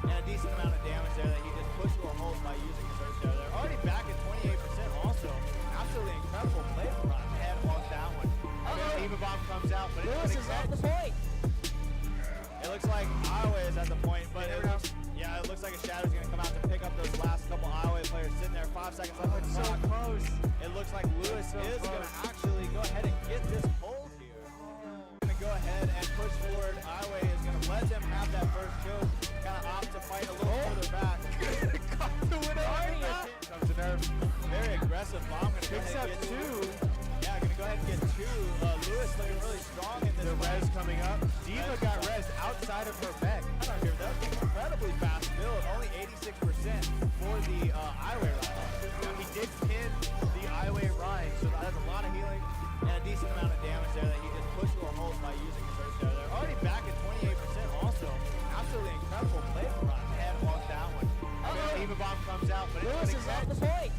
and a decent amount of damage there that he just pushed to a hold by using his Earth Shadow. They're already back at 28% also. Absolutely incredible play from Ryan ahead on that one. Eva Bomb comes out, but Lewis is at the point. it looks like Iowa is at the point, but it looks like a Shadow's going to come out to pick up those last couple Iowa players sitting there. 5 seconds left on the So clock. close. It looks like Lewis is going to actually go ahead and get this hold here. Going to go ahead and push forward. Iowa is going to let them have that first choke. Kind of opt to fight a little further back. Got the winner. Comes to nerve. Very aggressive bomb. Going to Picks up two. Yeah, going to go ahead and get two. Lewis looking really strong in this. The res coming up. Diva got res outside of her mech. I don't hear that. Incredibly fast build. Only 86% for the Iowa Ryan. He did pin the Iowa Ryan, so that has a lot of healing and a decent amount of damage there that he just pushed to a hold by using his Earth Shadow. They're already back at 28% also. Absolutely incredible play from Ryan ahead on that one. Eva Bomb comes out, but Lewis is at the point.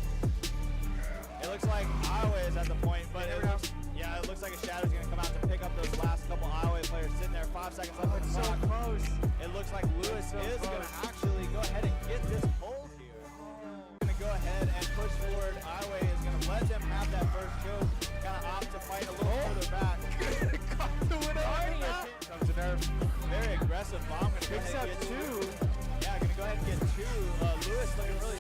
it looks like Iowa is at the point, but it looks like a Shadow's going to come out to pick up those last couple Iowa players sitting there. 5 seconds left on the So clock. close. It looks like Lewis is going to actually go ahead and get this hold here. Going to go ahead and push forward. Iowa is going to let them have that first choke. Kind of opt to fight a little further back. Got the winner. Comes to nerve. Very aggressive bomb. Picks up two. Yeah, going to go ahead and get two. Lewis looking really.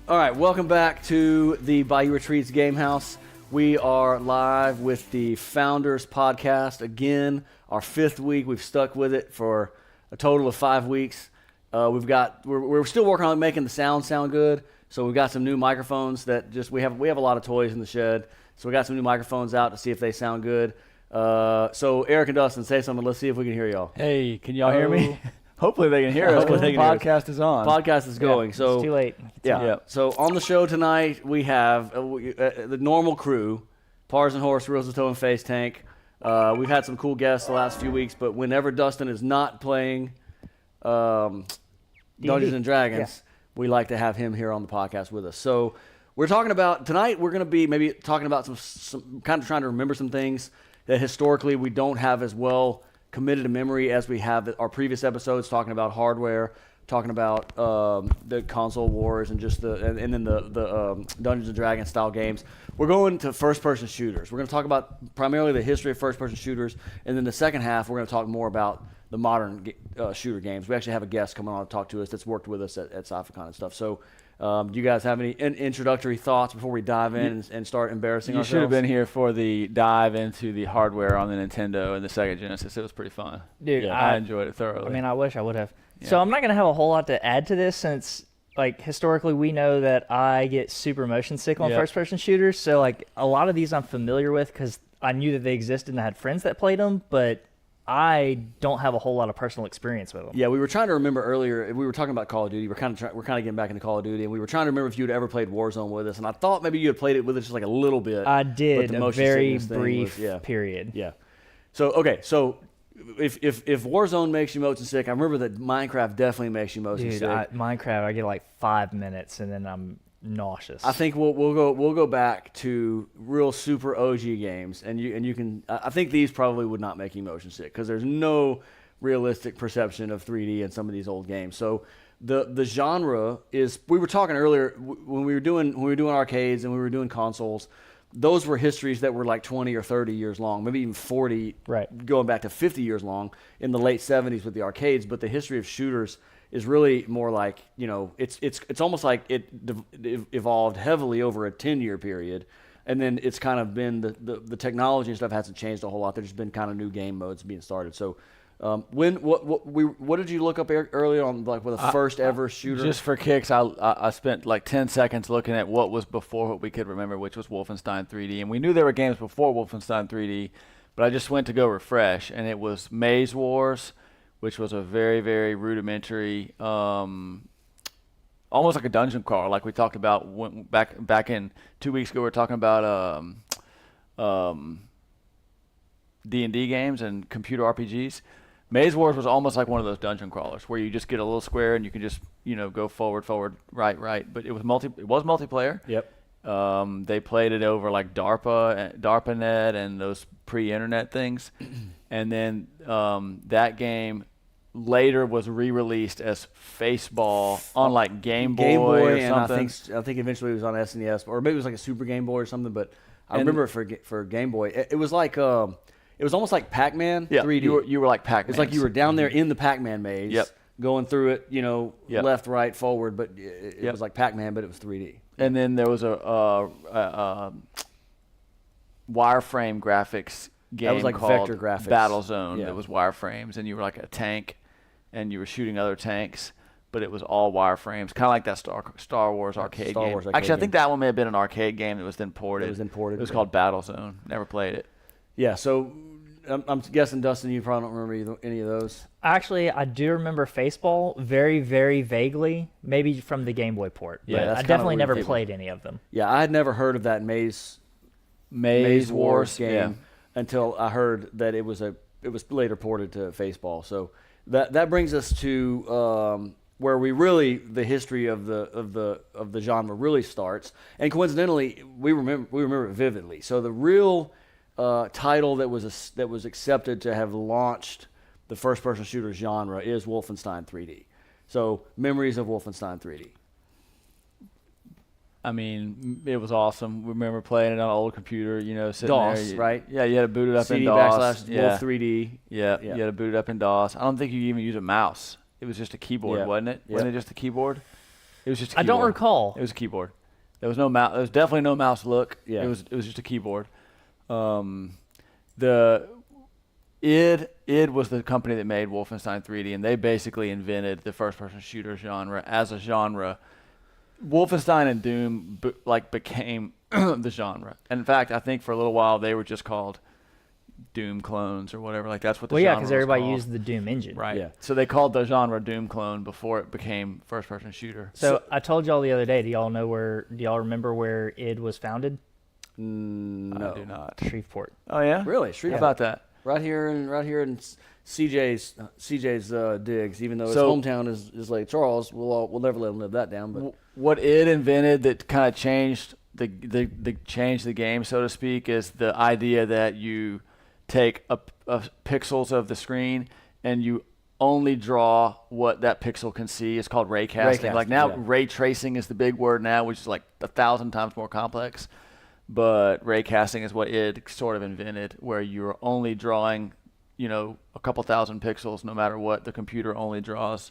All right, welcome back to the Bayou Retreats Game House. We are live with the Founders Podcast. Again, our 5th week. We've stuck with it for a total of 5 weeks. We're still working on making the sound good. So we've got some new microphones that we have a lot of toys in the shed. So we got some new microphones out to see if they sound good. So Eric and Dustin, say something. Let's see if we can hear y'all. Hey, can y'all hear me? Hopefully they can hear us Hopefully because they the can hear us. podcast is on. Podcast is going. So It's too late. Yeah. So on the show tonight, we have the normal crew, Pars and Horse, Reels of Toe and Face Tank. We've had some cool guests the last few weeks, but whenever Dustin is not playing Dungeons and Dragons, we like to have him here on the podcast with us. So we're talking about, tonight we're going to be maybe talking about some kind of trying to remember some things that historically we don't have as well committed to memory as we have our previous episodes, talking about hardware, talking about the console wars and just and then the Dungeons and Dragons style games. We're going to first-person shooters. We're going to talk about primarily the history of first-person shooters, and then the second half we're going to talk more about the modern shooter games. We actually have a guest coming on to talk to us that's worked with us at Sci-Fi and stuff. So do you guys have any introductory thoughts before we dive in and start embarrassing ourselves? You should have been here for the dive into the hardware on the Nintendo and the Sega Genesis. It was pretty fun. Dude, I enjoyed it thoroughly. I mean, I wish I would have. Yeah. So I'm not going to have a whole lot to add to this since, like, historically we know that I get super motion sick on first-person shooters. So, like, a lot of these I'm familiar with because I knew that they existed and I had friends that played them, but I don't have a whole lot of personal experience with them. Yeah, we were trying to remember earlier. We were talking about Call of Duty. We're kind of getting back into Call of Duty, and we were trying to remember if you'd ever played Warzone with us. And I thought maybe you had played it with us just like a little bit. I did, but the a motion very sickness thing brief was, period. Yeah. So okay, so if Warzone makes you motion sick, I remember that Minecraft definitely makes you motion Dude, sick. Minecraft, I get like 5 minutes and then I'm nauseous. I think we'll go back to real super OG games, and you can. I think these probably would not make you motion sick because there's no realistic perception of 3D in some of these old games. So the genre is, we were talking earlier when we were doing arcades and we were doing consoles, those were histories that were like 20 or 30 years long, maybe even 40, Right. going back to 50 years long in the late 70s with the arcades. But the history of shooters is really more like, it's almost like it evolved heavily over a 10-year period. And then it's kind of been the technology and stuff hasn't changed a whole lot. There's just been kind of new game modes being started. So what did you look up earlier on, like, with the first ever shooter? Just for kicks, I spent like 10 seconds looking at what was before what we could remember, which was Wolfenstein 3D. And we knew there were games before Wolfenstein 3D, but I just went to go refresh, and it was Maze Wars, which was a very, very rudimentary, almost like a dungeon crawler, like we talked about back in 2 weeks ago. We were talking about D&D games and computer RPGs. Maze Wars was almost like one of those dungeon crawlers where you just get a little square and you can just go forward, right. But it was multiplayer. Yep. They played it over like DARPANet and those pre-internet things, and then that game later was re-released as Faceball on like Game Boy or and something. I think eventually it was on SNES, or maybe it was like a Super Game Boy or something. But I remember it for Game Boy. It was like it was almost like Pac-Man 3D. You were like Pac-Man. It's like you were down there in the Pac-Man maze, Yep. going through it, Yep. left, right, forward. But it Yep. was like Pac-Man, but it was 3D. And then there was a wireframe graphics game was like called vector graphics. Battlezone. Yeah. That was wireframes, and you were like a tank, and you were shooting other tanks, but it was all wireframes, kind of like that Star Wars arcade Star game. Wars arcade Actually, I think game. that one may have been an arcade game that was then ported. It was then ported, It was yeah. called Battlezone. Never played it. Yeah. So I'm guessing, Dustin, you probably don't remember any of those. Actually, I do remember Faceball very, very vaguely, maybe from the Game Boy port. Yeah, But that's I kinda definitely weird never people. played any of them. Yeah, I had never heard of that Maze Wars game yeah. until I heard that it was later ported to Faceball. So that brings us to where the history of the genre really starts. And coincidentally, we remember it vividly. So the real title that was accepted to have launched the first-person shooter genre is Wolfenstein 3D. So memories of Wolfenstein 3D. I mean, it was awesome. We remember playing it on an old computer, sitting DOS, there. right? Yeah, you had to boot it up CD in DOS. / Wolf 3D. Yeah, Yeah. you had to boot it up in DOS. I don't think you even use a mouse. It was just a keyboard, Yeah. wasn't it? Yeah. Wasn't it just a keyboard? It was just a I keyboard. don't recall. It was a keyboard. There was no mouse. There was definitely no mouse look. Yeah. It was just a keyboard. The id was the company that made Wolfenstein 3D, and they basically invented the first-person shooter genre as a genre. Wolfenstein and Doom became the genre. And in fact, I think for a little while they were just called Doom clones or whatever. Like that's what the Well, yeah, genre because was everybody called. used the Doom engine. Right. Yeah. So they called the genre Doom clone before it became first-person shooter. So I told y'all the other day. Do y'all remember where id was founded? No. I do not. Shreveport. Oh yeah. Really? How about that? Right here in CJ's digs. Even though his So- hometown is Lake Charles, we'll never let him live that down. But What it invented that kind of changed the game, so to speak, is the idea that you take a pixels of the screen and you only draw what that pixel can see. It's called ray casting. Like now, yeah. ray tracing is the big word now, which is like 1,000 times more complex. But ray casting is what it sort of invented, where you're only drawing, a couple thousand pixels, no matter what. The computer only draws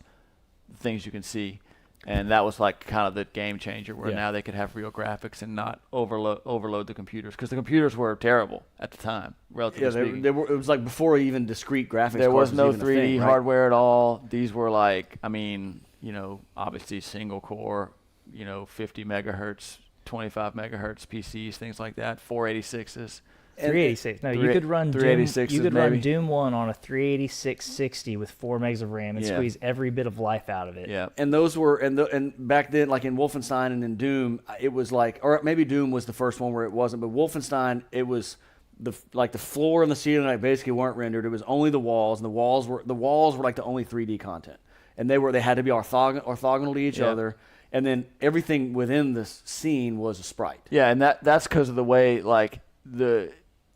the things you can see. And that was like kind of the game changer, where Yeah. now they could have real graphics and not overload the computers, because the computers were terrible at the time, relatively speaking. they were. It was like before even discrete graphics. There cards was no even a 3D thing, right? hardware at all. These were like, obviously single core, 50 megahertz, 25 megahertz PCs, things like that, 486s. 386. No, you could run Doom. 386 You could maybe. run Doom 1 on a 386-60 with 4 megs of RAM and Yeah. squeeze every bit of life out of it. Yeah. And those were and back then, like in Wolfenstein and in Doom, it was like, or maybe Doom was the first one where it wasn't, but Wolfenstein, it was the floor and the ceiling basically weren't rendered. It was only the walls, and the walls were like the only 3D content, and they had to be orthogonal to each Yeah. other, and then everything within the scene was a sprite. Yeah, and that's because of the way, like,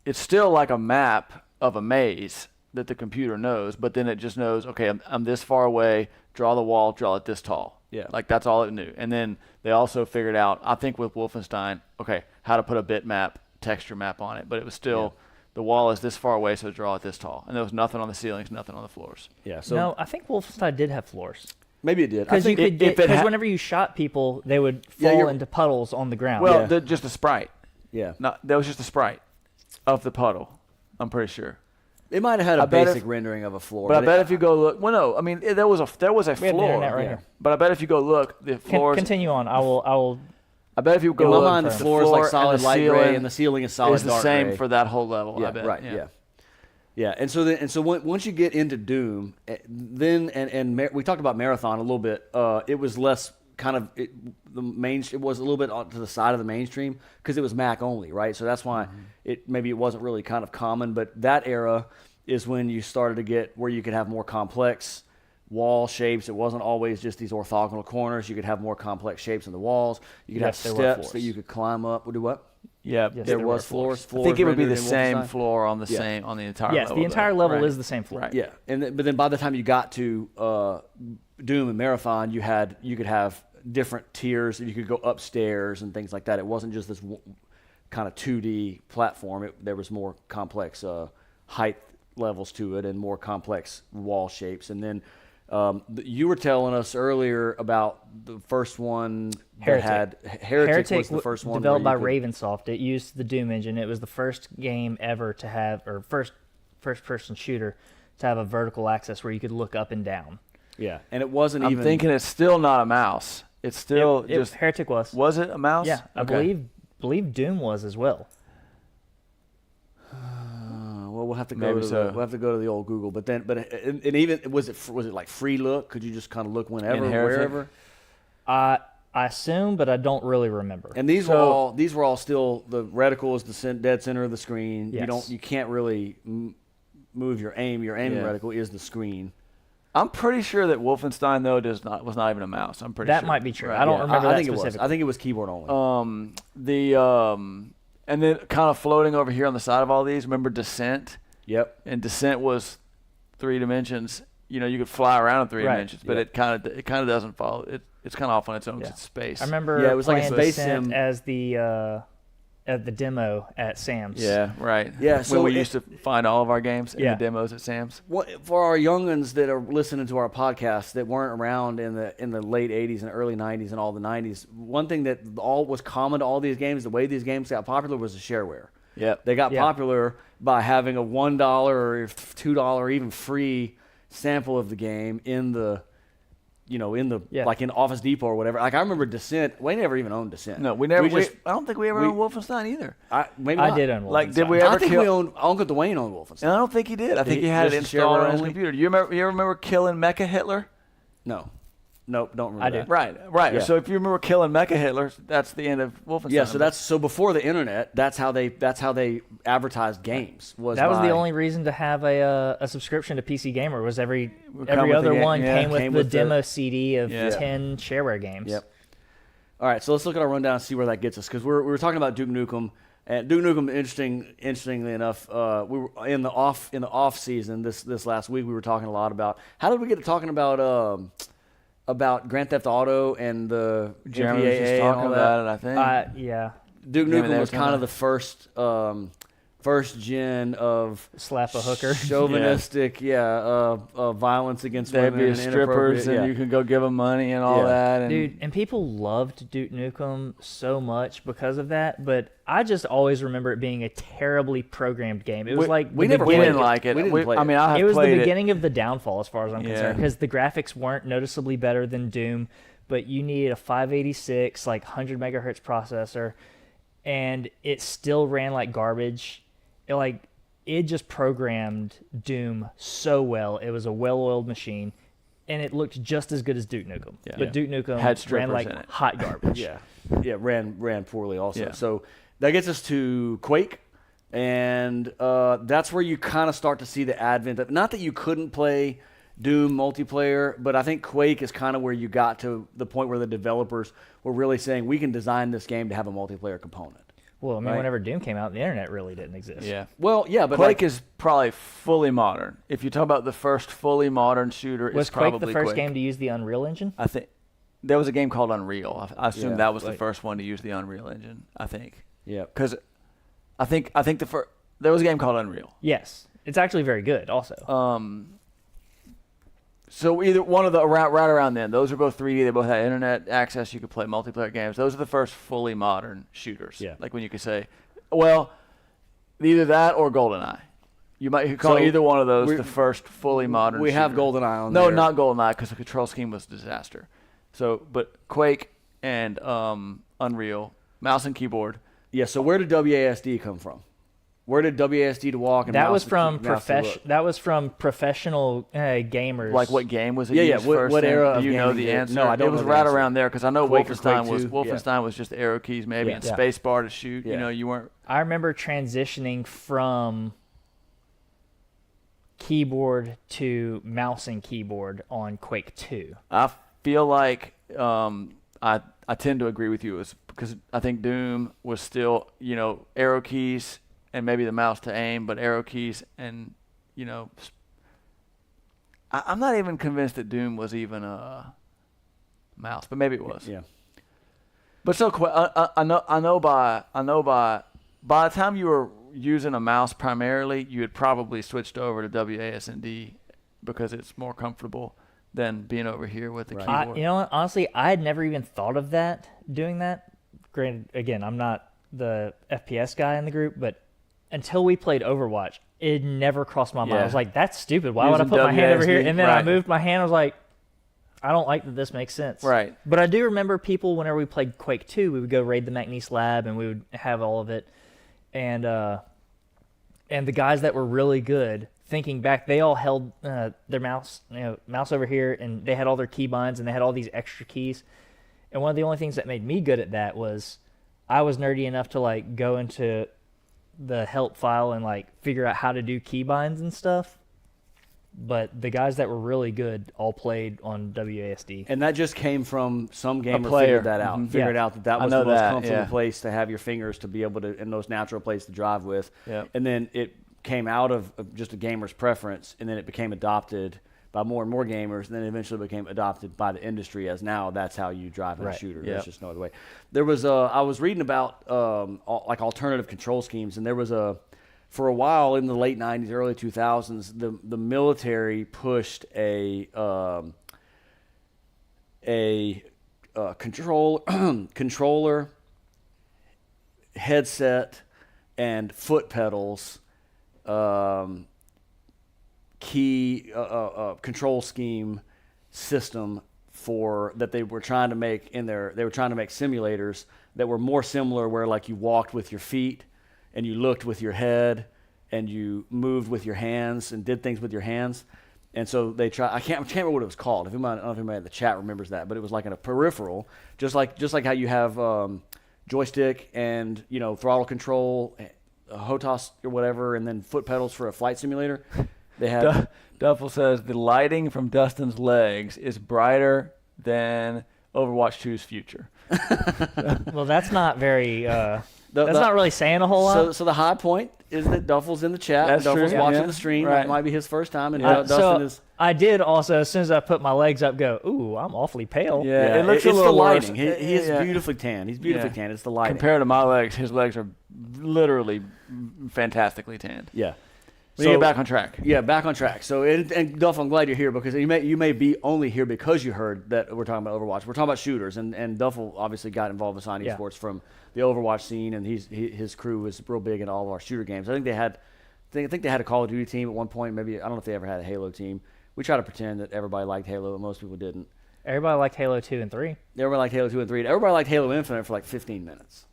it's still like a map of a maze, that the computer knows, but then it just knows, okay, I'm this far away, draw the wall, draw it this tall. Yeah. Like that's all it knew. And then they also figured out, I think with Wolfenstein, okay, how to put a bitmap, texture map on it, but it was still the wall is this far away, so draw it this tall. And there was nothing on the ceilings, nothing on the floors. Yeah. So No, I think Wolfenstein did have floors. maybe it did. I Because you think could because whenever you shot people, they would fall you're- into puddles on the ground. Well, Yeah. just a sprite. yeah. That was just a sprite of the puddle, I'm pretty sure. It might have had a I bet basic if- rendering of a floor. But I bet if you go look, well, no, I mean there was a we have the floor, internet right yeah. here. but I bet if you go look, the floors. Continue on. I will. I bet if you go in my look, mind, the floor is like solid and light ceiling gray, and the ceiling is solid is the dark same gray. for that whole level. Yeah, I bet. right. Yeah. And so once you get into Doom, then we talked about Marathon a little bit. It was less kind of it was a little bit to the side of the mainstream because it was Mac only, right? So that's why it wasn't really kind of common. But that era is when you started to get where you could have more complex wall shapes. It wasn't always just these orthogonal corners. You could have more complex shapes in the walls. You could Yes, have there were steps that floors. you could climb up. Do what? Yeah. Yes, There there was were floors. I think it would be the rendered in same Wolfenstein. floor on the Yeah. same on the entire Yes, level. the entire level Right. is the same floor. Right. Yeah, but then by the time you got to Doom and Marathon, you could have different tiers, and you could go upstairs and things like that. It wasn't just this kind of 2D platform. There was more complex height levels to it and more complex wall shapes. And then you were telling us earlier about the first one Heretic. that had Heretic was the first one developed by where you Ravensoft. It used the Doom engine. It was the first game ever to have, or first-person shooter to have a vertical access where you could look up and down. yeah, and it wasn't I'm even thinking it's still not a mouse. It's still just. Heretic was. Was it a mouse? Yeah, I Okay. believe Doom was as well. Well, we'll have to go Maybe to so. we'll have to go to the old Google. But even was it like free look? Could you just kind of look whenever, In Heretic? wherever? I assume, but I don't really remember. And these were all still the reticle is the dead center of the screen. Yes. You can't really move your aim. Your aiming Yeah. reticle is the screen. I'm pretty sure that Wolfenstein though was not even a mouse. I'm pretty that sure. might be true. Right. I don't Yeah, remember I that think it was. specifically. I think it was keyboard only. And then kind of floating over here on the side of all these. Remember Descent? Yep. And Descent was 3 dimensions. You know, you could fly around in 3 Right. dimensions, but Yeah. it kind of doesn't follow. It's kind of off on its own. 'Cause Yeah. it's space. I remember Yeah, it was like a playing space Descent sim. as at the demo at Sam's. Yeah, right. Yeah, so when we it- used to find all of our games in Yeah. the demos at Sam's. For our youngins that are listening to our podcast that weren't around in the late 80s and early 90s and all the 90s, one thing that all was common to all these games, the way these games got popular was the shareware. Yep. They got Yeah. popular by having a $1 or $2 even free sample of the game in the Yeah. like in Office Depot or whatever. Like I remember Descent. We never even owned Descent. No, we never. just- I don't think we ever we- owned Wolfenstein either. maybe I not. did own Wolfenstein. Like, did we I ever think kill? we owned Uncle Dwayne owned Wolfenstein. And I don't think he did. I think he- he had it just the installed on shareware his only? computer. Do you remember killing Mecha Hitler? No, nope, don't remember. I that. do. Right. Yeah. So if you remember killing Mecha Hitler, that's the end of Wolfenstein. Yeah, so before the internet, that's how they advertised games. That was by- the only reason to have a subscription to PC Gamer was every come with the other game, one yeah. came with Came the with the- demo CD of Yeah. 10 shareware games. Yep. All right, so let's look at our rundown and see where that gets us because we were talking about Duke Nukem. And Duke Nukem, interestingly enough, we were in the off season this last week. We were talking a lot about how did we get to talking about Grand Theft Auto and the Jeremy was just MPAA and all talking that. about it. I think. Yeah. Duke Maybe Nukem they was were kind of talking the first gen of Slap a hooker. chauvinistic, violence against They'd women be and strippers, and inappropriate- you can go give them money and all Yeah. that. And Dude, and people loved Duke Nukem so much because of that, but I just always remember it being a terribly programmed game. It was like we the never we played didn't it. like it. We didn't play I it. mean, I have it was the played beginning of the downfall as far as I'm Yeah. concerned because the graphics weren't noticeably better than Doom, but you needed a 586 like 100 megahertz processor and it still ran like garbage. It just programmed Doom so well. It was a well-oiled machine and it looked just as good as Duke Nukem. Yeah. But Duke Nukem Had ran strippers like in it. hot garbage. Yeah, ran poorly also. Yeah. So that gets us to Quake, and that's where you kind of start to see the advent of, not that you couldn't play Doom multiplayer, but I think Quake is kind of where you got to the point where the developers were really saying we can design this game to have a multiplayer component. Well, I mean, Right. whenever Doom came out, the internet really didn't exist. Yeah. Well, yeah, but Quake like, is probably fully modern. If you talk about the first fully modern shooter, Was it's Quake probably the first Quake. game to use the Unreal Engine? I think there was a game called Unreal. I assume Yeah, that was the like- first one to use the Unreal Engine. I think yeah. because I think there was a game called Unreal. Yes. It's actually very good also. So either one of the right around then, those are both 3D. They both had internet access. You could play multiplayer games. Those are the first fully modern shooters. Yeah. Like when you could say, well, either that or GoldenEye. You might call So either one of those we- the first fully modern. We have shooter. GoldenEye on No, there. not GoldenEye because the control scheme was a disaster. So, but Quake and Unreal, mouse and keyboard. Yeah, so where did WASD come from? Where did WASD to walk and That mouse was to from key- mouse to look? That was from professional gamers. Like what game was it? Yeah, yeah, used what- first what then? era Do of you know gaming the did it? answer? No, I don't It was know the right answer. around there because I know Quake or Wolfenstein Quake was 2? Wolfenstein was just arrow keys maybe Yeah. and Yeah. space bar to shoot. Yeah. You know, you weren't. I remember transitioning from keyboard to mouse and keyboard on Quake 2. I feel like I tend to agree with you is because I think Doom was still arrow keys and maybe the mouse to aim, but arrow keys and I'm not even convinced that Doom was even a mouse, but maybe it was. Yeah. But so I know by the time you were using a mouse primarily, you had probably switched over to WASD because it's more comfortable than being over here with the Right. keyboard. You know what? Honestly, I had never even thought of doing that. Granted, again, I'm not the FPS guy in the group, but until we played Overwatch, it never crossed my mind. I Yeah. was like, that's stupid. Why would I Using put my hand over here? WASD, And then I right. moved my hand. I was like, I don't like that this makes sense. Right. But I do remember people, whenever we played Quake 2, we would go raid the McNeese lab and we would have all of it. And the guys that were really good, thinking back, they all held their mouse over here, and they had all their key binds, and they had all these extra keys. And one of the only things that made me good at that was I was nerdy enough to like go into the help file and like figure out how to do key binds and stuff. But the guys that were really good all played on WASD. And that just came from some gamer player. figured that out. Mhm. Figured Yeah. out that I was know the most that, comfortable yeah. place to have your fingers to be able to, and most natural place to drive with. Yep. And then it came out of just a gamer's preference, and then it became adopted by more and more gamers, and then eventually became adopted by the industry as now that's how you drive in a Right. shooter. Yep. There's just no other way. There was I was reading about like alternative control schemes, and there was for a while in the late 90s, early 2000s, the military pushed a controller, headset, and foot pedals control scheme system for that they were trying to make they were trying to make simulators that were more similar, where like you walked with your feet and you looked with your head and you moved with your hands and did things with your hands. And so they I can't remember what it was called. I don't know if anybody in the chat remembers that, but it was like in a peripheral, just like how you have joystick and throttle control, HOTAS or whatever, and then foot pedals for a flight simulator. They had Duffel says the lighting from Dustin's legs is brighter than Overwatch 2's future. Well, that's not very. That's not really saying a whole lot. So the high point is that Duffel's in the chat. That's Duffel's true, watching yeah. the stream. Right. That might be his first time, and So Dustin is. I did also, as soon as I put my legs up, go, ooh, I'm awfully pale. Yeah, it looks a it's little the worse. lighting. He is Yeah. beautifully tan. He's beautifully Yeah. tan. It's the lighting. Compared to my legs, his legs are literally fantastically tanned. Yeah. We get back on track. Yeah, back on track. So, and Duff, I'm glad you're here because you may be only here because you heard that we're talking about Overwatch. We're talking about shooters, and Duffel obviously got involved with Scion Yeah. Esports from the Overwatch scene, and his crew was real big in all of our shooter games. I think they had a Call of Duty team at one point. Maybe I don't know if they ever had a Halo team. We try to pretend that everybody liked Halo, but most people didn't. Everybody liked Halo 2 and 3. Everybody liked Halo 2 and 3. Everybody liked Halo Infinite for like 15 minutes.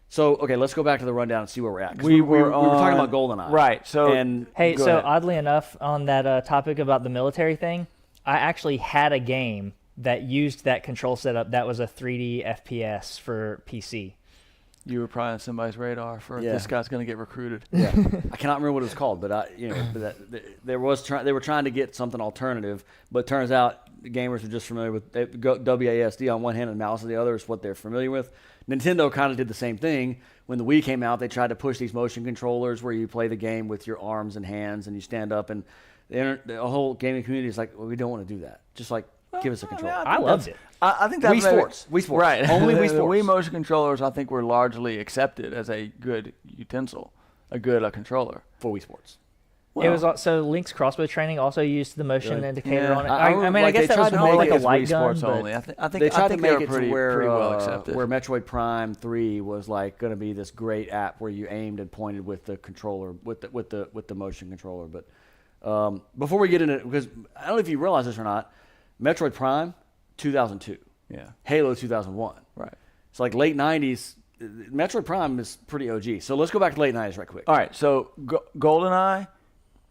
So, okay, let's go back to the rundown and see where we're at. 'Cause we were talking about GoldenEye. Right. So And Hey, Go so ahead. oddly enough, on that topic about the military thing, I actually had a game that used that control setup that was a 3D FPS for PC. you were probably on somebody's radar for Yeah. this guy's going to get recruited. Yeah, I cannot remember what it was called, but they were trying to get something alternative. But it turns out gamers are just familiar with WASD on one hand and mouse on the other is what they're familiar with. Nintendo kind of did the same thing. When the Wii came out, they tried to push these motion controllers where you play the game with your arms and hands and you stand up, and the whole gaming community is like, well, we don't want to do that. Just like, give us a controller. I loved it. I think that's Wii Sports. Right. Only Wii The Sports. Wii motion controllers, I think, were largely accepted as a good utensil, a good controller. For Wii Sports. It was so Link's crossbow training also used the motion indicator on it. I I mean, like I guess they that was tried to more make like it a as light Wii gun. Sports But only. I think They tried to they make were it pretty, to where pretty well accepted. where Metroid Prime 3 was like going to be this great app where you aimed and pointed with the controller, with the motion controller. But before we get into it, because I don't know if you realize this or not, Metroid Prime 2002, Yeah. Halo 2001. Right. It's like late 90s. Metroid Prime is pretty OG. So let's go back to late 90s right quick. All right. So GoldenEye.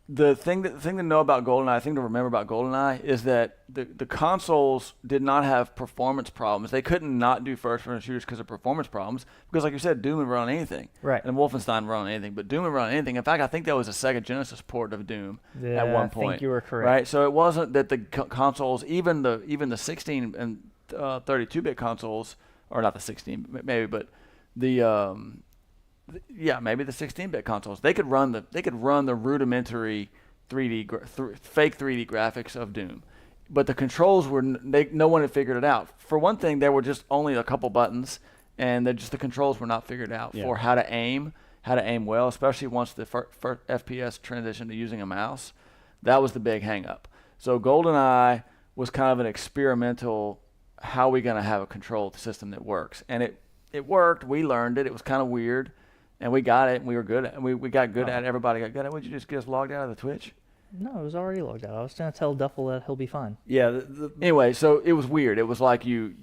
The thing to know about GoldenEye, the thing to remember about GoldenEye is that the consoles did not have performance problems. They couldn't not do first-person shooters because of performance problems. Because, like you said, Doom would run on anything, Right. And Wolfenstein would run on anything. But Doom would run on anything. In fact, I think that was a Sega Genesis port of Doom at one point. I think you were correct. Right. So it wasn't that the consoles, even the 16 and 32-bit consoles, or not the 16 maybe, but the maybe the 16-bit consoles. They could run the rudimentary fake 3D graphics of Doom, but the controls were no one had figured it out. For one thing, there were just only a couple buttons, and the controls were not figured out for how to aim well, especially once the first FPS transitioned to using a mouse. That was the big hang-up. So GoldenEye was kind of an experimental. How are we going to have a control system that works? And it worked. We learned it. It was kind of weird. And we got it, and we were good at it. We got good at it. Everybody got good at it. Would you just get us logged out of the Twitch? No, it was already logged out. I was going to tell Duffel that he'll be fine. Yeah. Anyway, so it was weird. It was like you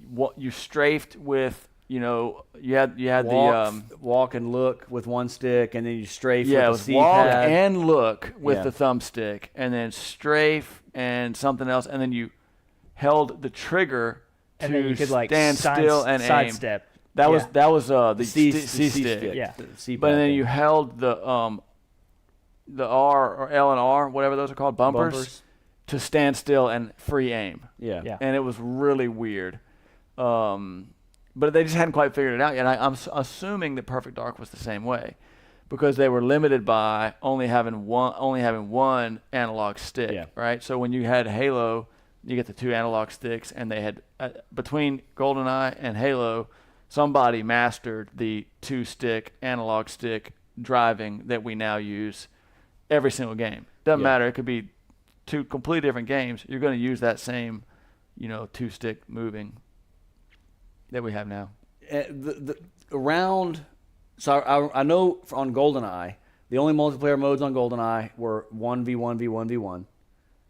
strafed with, you had walk and look with one stick, and then you strafe it with was the walk C-pad. and look with Yeah. the thumbstick, and then strafe and something else, and then you held the trigger And then you could like stand still and aim. sidestep. That was the the C stick. Yeah. the C-pad But then thing. you held the R or L and R, whatever those are called, bumpers, to stand still and free aim. Yeah. And it was really weird. But they just hadn't quite figured it out yet. I'm assuming that Perfect Dark was the same way, because they were limited by only having one analog stick, Yeah. right? So when you had Halo, you get the two analog sticks, and they had between GoldenEye and Halo, somebody mastered the two-stick analog stick driving that we now use every single game. Doesn't matter. It could be two completely different games. You're going to use that same, two-stick moving that we have now. I know on GoldenEye, the only multiplayer modes on GoldenEye were 1v1v1v1.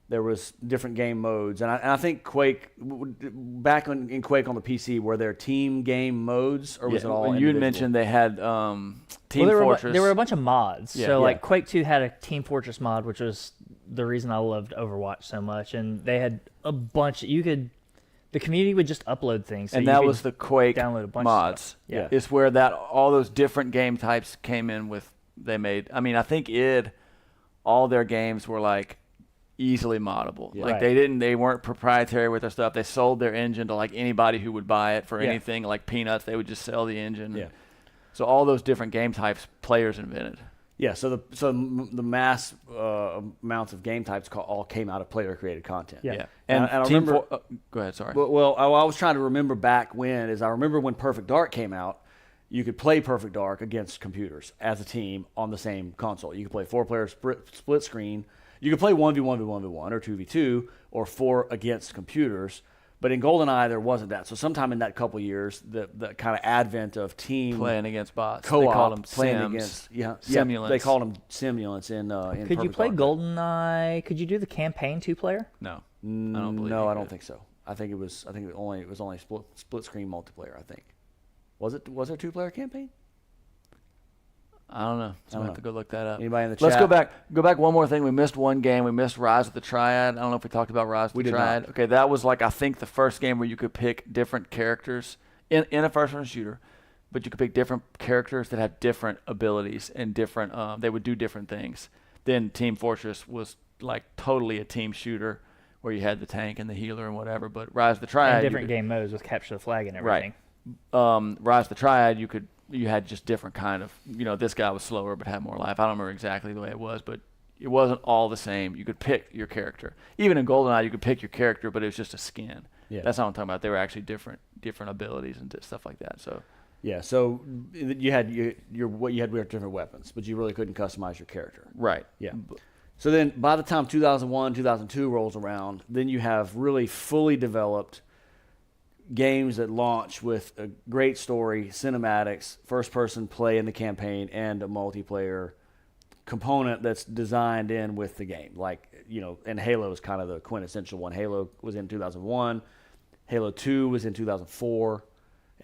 There was different game modes, and I think Quake, back in Quake on the PC, were there team game modes, or was it all you individual? had mentioned they had Team Well, Fortress. there were a bunch of mods. Yeah. So Yeah. like Quake 2 had a Team Fortress mod, which was the reason I loved Overwatch so much. And they had a bunch. The community would just upload things. So and you that could was the Quake download a bunch of mods. stuff. Yeah. It's where all those different game types came in with. They made. I mean, I think all their games were like easily moddable. Yeah. Like Right. they weren't proprietary with their stuff. They sold their engine to like anybody who would buy it for Yeah. anything. Like peanuts, they would just sell the engine. Yeah. So all those different game types players invented. Yeah, so the mass amounts of game types all came out of player-created content. Yeah. And I Team remember. go ahead. Sorry. Well, I was trying to remember back when. I remember when Perfect Dark came out, you could play Perfect Dark against computers as a team on the same console. You could play 4-player split screen. You could play 1v1v1v1 or 2v2 or 4 against computers. But in GoldenEye, there wasn't that. So sometime in that couple years, the kind of advent of team playing against bots. co-op, They called them playing sims. against Simulants. they called them simulants in Could Perfect you play Dark. GoldenEye? Could you do the campaign 2-player? No, I don't believe. No, you I don't could. think so. I think it was only split screen multiplayer. I think. Was there a 2-player campaign? I don't know. So don't I have to go look that up. Anybody in the Let's chat? go back one more thing. We missed one game. We missed Rise of the Triad. I don't know if we talked about Rise of We the did Triad. not. Okay, that was like I think the first game where you could pick different characters in a first-person shooter, but you could pick different characters that had different abilities and different. They would do different things. Then Team Fortress was like totally a team shooter where you had the tank and the healer and whatever. But Rise of the Triad, And different game modes with capture the flag and everything. Right. Rise of the Triad, you had just different kind of, this guy was slower but had more life. I don't remember exactly the way it was, but it wasn't all the same. You could pick your character. Even in GoldenEye, you could pick your character, but it was just a skin. Yeah. That's not what I'm talking about. They were actually different abilities and stuff like that. So. Yeah, so you had what you had were different weapons, but you really couldn't customize your character. Right. Yeah. So then by the time 2001, 2002 rolls around, then you have really fully developed games that launch with a great story, cinematics, first-person play in the campaign, and a multiplayer component that's designed in with the game. Like, and Halo is kind of the quintessential one. Halo was in 2001. Halo 2 was in 2004.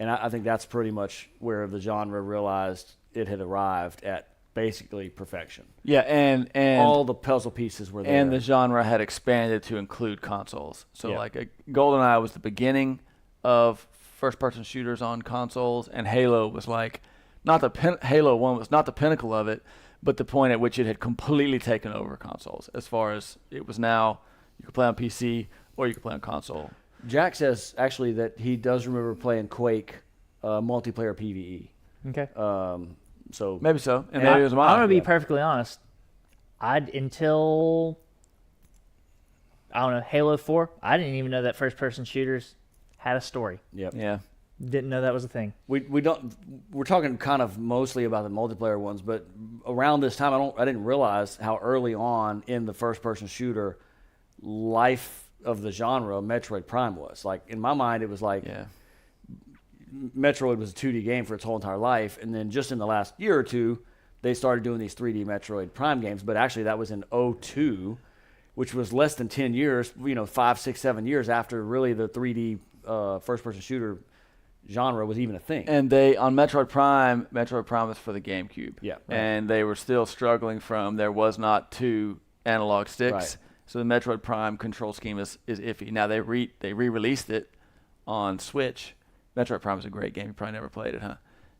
And I think that's pretty much where the genre realized it had arrived at basically perfection. Yeah, and all the puzzle pieces were there. And the genre had expanded to include consoles. So Yeah. GoldenEye was the beginning of first-person shooters on consoles, and Halo was Halo 1 was not the pinnacle of it, but the point at which it had completely taken over consoles. As far as it was now, you could play on PC or you could play on console. Jack says actually that he does remember playing Quake multiplayer PvE. Okay. So Maybe so. And I'm maybe it was mine. going to be perfectly honest. Until, I don't know, Halo 4, I didn't even know that first-person shooters had a story. Yep. Yeah. Didn't know that was a thing. We're talking kind of mostly about the multiplayer ones, but around this time I didn't realize how early on in the first-person shooter life of the genre Metroid Prime was. Like, in my mind, it was like Metroid was a 2D game for its whole entire life, and then just in the last year or two, they started doing these 3D Metroid Prime games, but actually that was in 2002, which was less than 10 years, 5, 6, 7 years after really the 3D first-person shooter genre was even a thing. And on Metroid Prime was for the GameCube. Yeah. Right. And they were still struggling there was not 2 analog sticks. Right. So the Metroid Prime control scheme is iffy. Now they re-released it on Switch. Metroid Prime is a great game. You probably never played it, huh?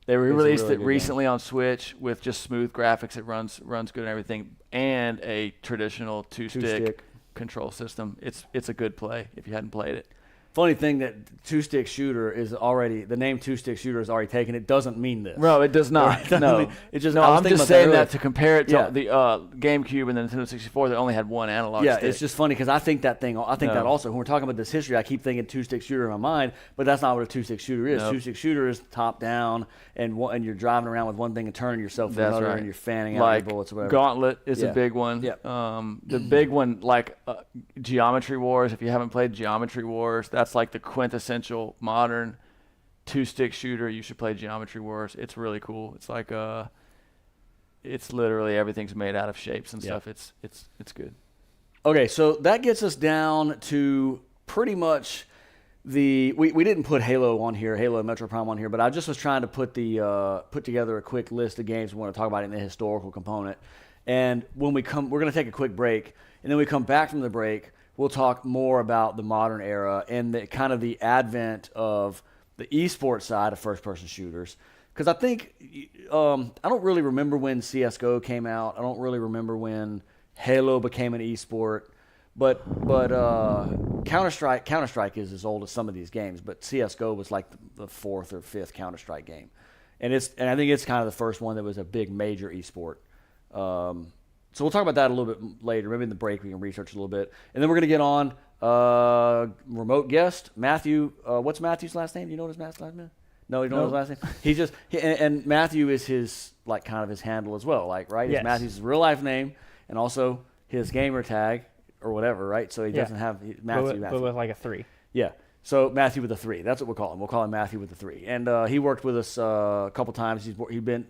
They re-released really it good recently on Switch with just smooth graphics. It runs good and everything, and a traditional two-stick control system. It's a good play if you hadn't played it. Funny thing that two-stick shooter is already, the name two-stick shooter is already taken. It doesn't mean this. No, it does not. No, It just, no. I was I'm thinking just about saying earlier. that to compare it to Yeah. the GameCube and the Nintendo 64 that only had one analog Yeah, stick. it's just funny because I think that also, when we're talking about this history, I keep thinking two-stick shooter in my mind, but that's not what a two-stick shooter is. Nope. Two-stick shooter is top-down, and you're driving around with one thing and turning yourself with That's another, right. and you're fanning out like your bullets or whatever. Gauntlet is Yeah. a big one. Yep. The big one, Geometry Wars. If you haven't played Geometry Wars, that's like the quintessential modern two-stick shooter. You should play Geometry Wars. It's really cool. It's like it's literally everything's made out of shapes and stuff. It's good. Okay, so that gets us down to pretty much we didn't put Halo on here, Halo and Metro Prime on here, but I just was trying to put together a quick list of games we want to talk about in the historical component. And when we're going to take a quick break, and then we come back from the break, we'll talk more about the modern era and the advent of the esports side of first-person shooters. Because I think I don't really remember when CS:GO came out. I don't really remember when Halo became an esport. But Counter-Strike is as old as some of these games. But CS:GO was like the 4th or 5th Counter-Strike game, and I think it's kind of the first one that was a big major esport. So we'll talk about that a little bit later. Maybe in the break we can research a little bit, and then we're gonna get on remote guest Matthew. What's Matthew's last name? Do you know what his last name? No, you don't know his last name. And Matthew is his kind of his handle as well. Right? Yes. It's Matthew's real life name and also his gamer tag or whatever. Right? So he doesn't have Matthew. But with like a 3. Yeah. So Matthew with a 3. That's what we'll call him. We'll call him Matthew with a 3. And he worked with us a couple times. He's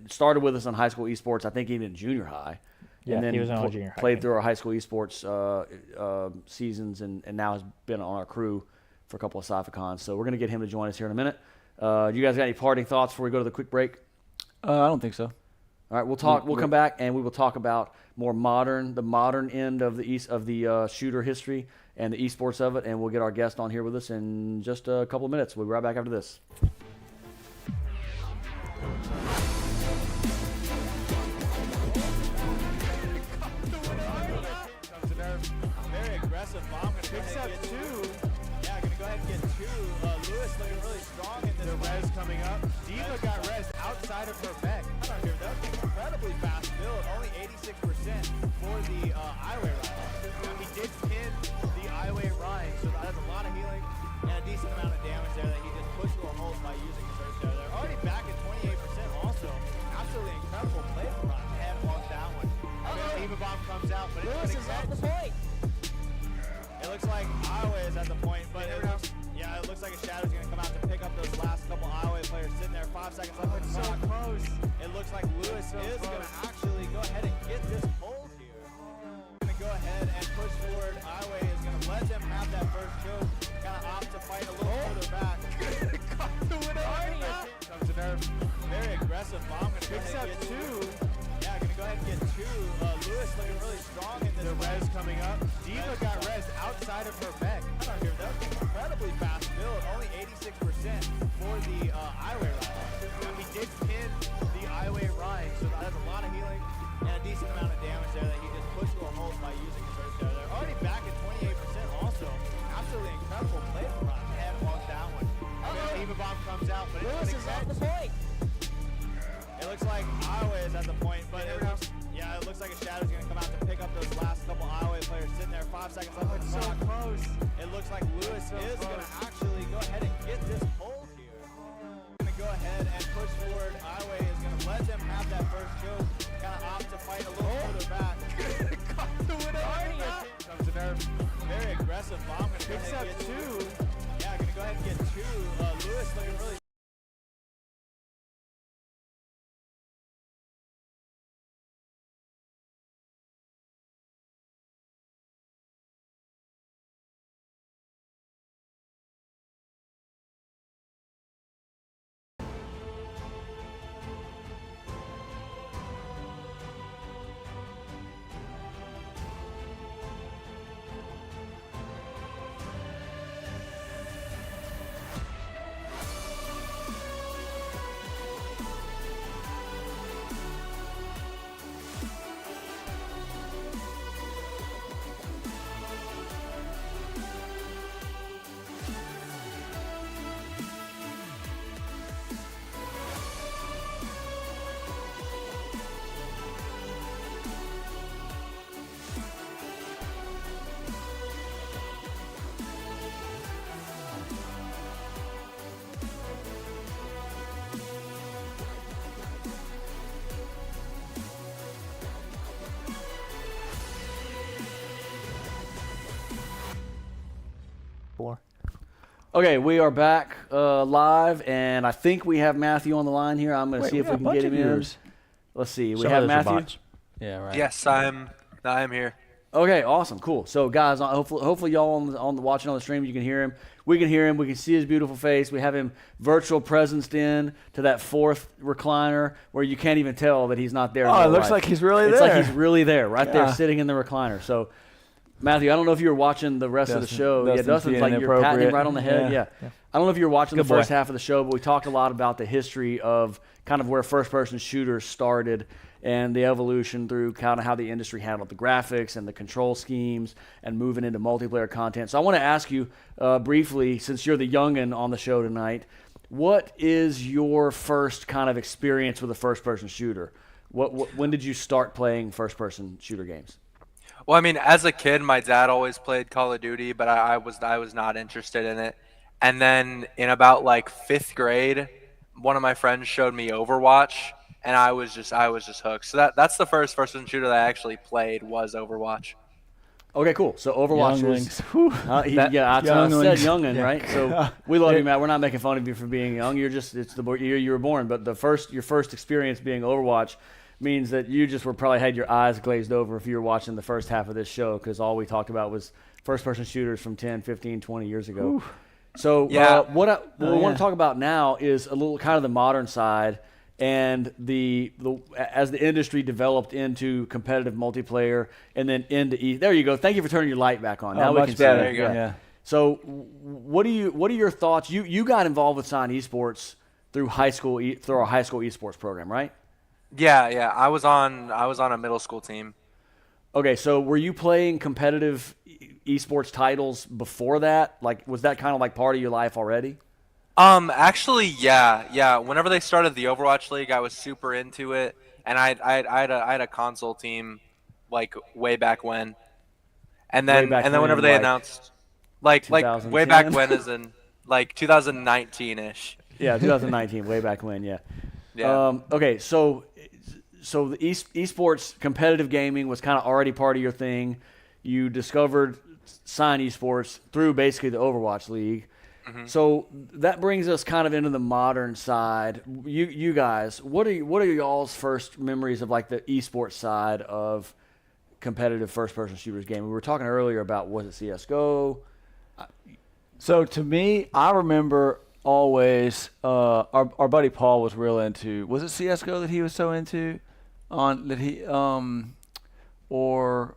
started with us on high school esports. I think even in junior high. Yeah, and then he was on a junior high played game. through our high school esports seasons, and now has been on our crew for a couple of Cyphicons. So we're going to get him to join us here in a minute. Do you guys got any parting thoughts before we go to the quick break? I don't think so. All right, we'll talk. We'll come back and we will talk about the modern end of the shooter history and the esports of it, and we'll get our guest on here with us in just a couple of minutes. We'll be right back after this. Very aggressive bomb Picks up 2. Yeah, gonna go ahead and get 2. Lewis looking really strong in this. The res coming up. Diva got res outside of her mech. I don't hear that. Incredibly fast build. Only 86% for the Iway Ryan. He did pin the Iway Ryan, so that's a lot of healing and a decent amount of damage there that he just pushed to a hold by using his Earth Shadow. They're already back at 28% also. Absolutely incredible play from Ryan. Head on that one. Diva Bomb comes out, but Lewis is at the point. it looks like Iowa is at the point, but it looks like a Shadow's going to come out to pick up those last couple Iowa players sitting there. 5 seconds left. It's so close. It looks like Lewis is going to actually go ahead and get this hold here. Going to go ahead and push forward. Iowa is going to let them have that first kill. Kind of opt to fight a little further back. Got the winner. Comes to nerve. Very aggressive bomb. Picks up 2. Yeah, gonna go ahead and get 2. Lewis looking really strong in this. The res coming up. Diva got res outside of her mech. I don't hear that. Incredibly fast build. Only 86% for the Iway Ryan. He did pin the Iway Ryan, so that's a lot of healing and a decent amount of damage there that he just pushed to a hold by using his Earth Shadow. They're already back at 28% also. Absolutely incredible play from Ryan. Head on that one. Diva Bomb comes out, but Lewis is at the point. it looks like Iowa is at the point, but it looks like a Shadow's going to come out to pick up those last couple Iowa players sitting there. 5 seconds left. It's so close. It looks like Lewis is going to actually go ahead and get this hold here. Going to go ahead and push forward. Iowa is going to let them have that first kill. Kind of opt to fight a little further back. Got the winner. Comes to nerve. Very aggressive bomb. Picks up 2. Yeah, going to go ahead and get 2. Lewis looking really. Okay, we are back live, and I think we have Matthew on the line here. I'm going to see if we can get him in. Let's see. We have Matthew. Yeah, right. Yes, I am here. Okay, awesome, cool. So, guys, hopefully y'all watching on the stream, you can hear him. We can hear him. We can see his beautiful face. We have him virtual presenced in to that 4th recliner where you can't even tell that he's not there. Oh, it looks like he's really there. It's like he's really there, right there, sitting in the recliner. So, Matthew, I don't know if you were watching the rest of the show. Dustin's like you're patting him right on the head. Yeah. I don't know if you were watching the first half of the show, but we talked a lot about the history of kind of where first-person shooters started and the evolution through kind of how the industry handled the graphics and the control schemes and moving into multiplayer content. So I want to ask you briefly, since you're the youngin on the show tonight, what is your first kind of experience with a first-person shooter? When did you start playing first-person shooter games? Well, I mean, as a kid, my dad always played Call of Duty, but I was not interested in it. And then in about like 5th grade, one of my friends showed me Overwatch, and I was just hooked. So that's the first-person shooter that I actually played was Overwatch. Okay, cool. So Overwatch was, I said youngin, right? So we love you, Matt. We're not making fun of you for being young. You're just it's the year you were born. But your first experience being Overwatch means that you just probably had your eyes glazed over if you were watching the first half of this show, because all we talked about was first-person shooters from 10, 15, 20 years ago. Ooh. So what we want to talk about now is a little kind of the modern side and as the industry developed into competitive multiplayer and then into there you go. Thank you for turning your light back on. Now we can see better. There you go. Yeah. So what are your thoughts? You got involved with Scion Esports through our high school esports program, right? Yeah. I was on a middle school team. Okay, so were you playing competitive esports titles before that? Like, was that kind of like part of your life already? Actually, yeah. Whenever they started the Overwatch League, I was super into it, and I had a console team, like way back when, and Way then back whenever when, they like announced, like way back 2010? when, is in like 2019 ish. Yeah, 2019, way back when, yeah. Yeah. Okay, so the esports competitive gaming was kind of already part of your thing. You discovered Scion Esports through basically the Overwatch League. So that brings us kind of into the modern side. You guys, what are y'all's first memories of like the esports side of competitive first-person shooters game? We were talking earlier about, was it CS:GO? So to me, I remember always our buddy Paul was real into. Was it CS:GO that he was so into? On that he or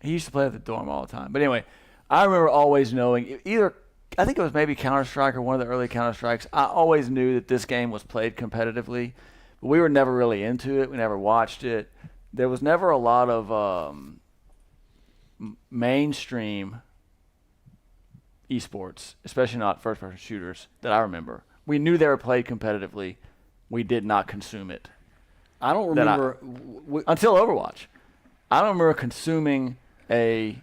he used to play at the dorm all the time. But anyway, I remember always knowing either. I think it was maybe Counter-Strike or one of the early Counter-Strikes. I always knew that this game was played competitively, but we were never really into it. We never watched it. There was never a lot of mainstream esports, especially not first-person shooters, that I remember. We knew they were played competitively. We did not consume it I don't That I- remember. until Overwatch. I don't remember consuming a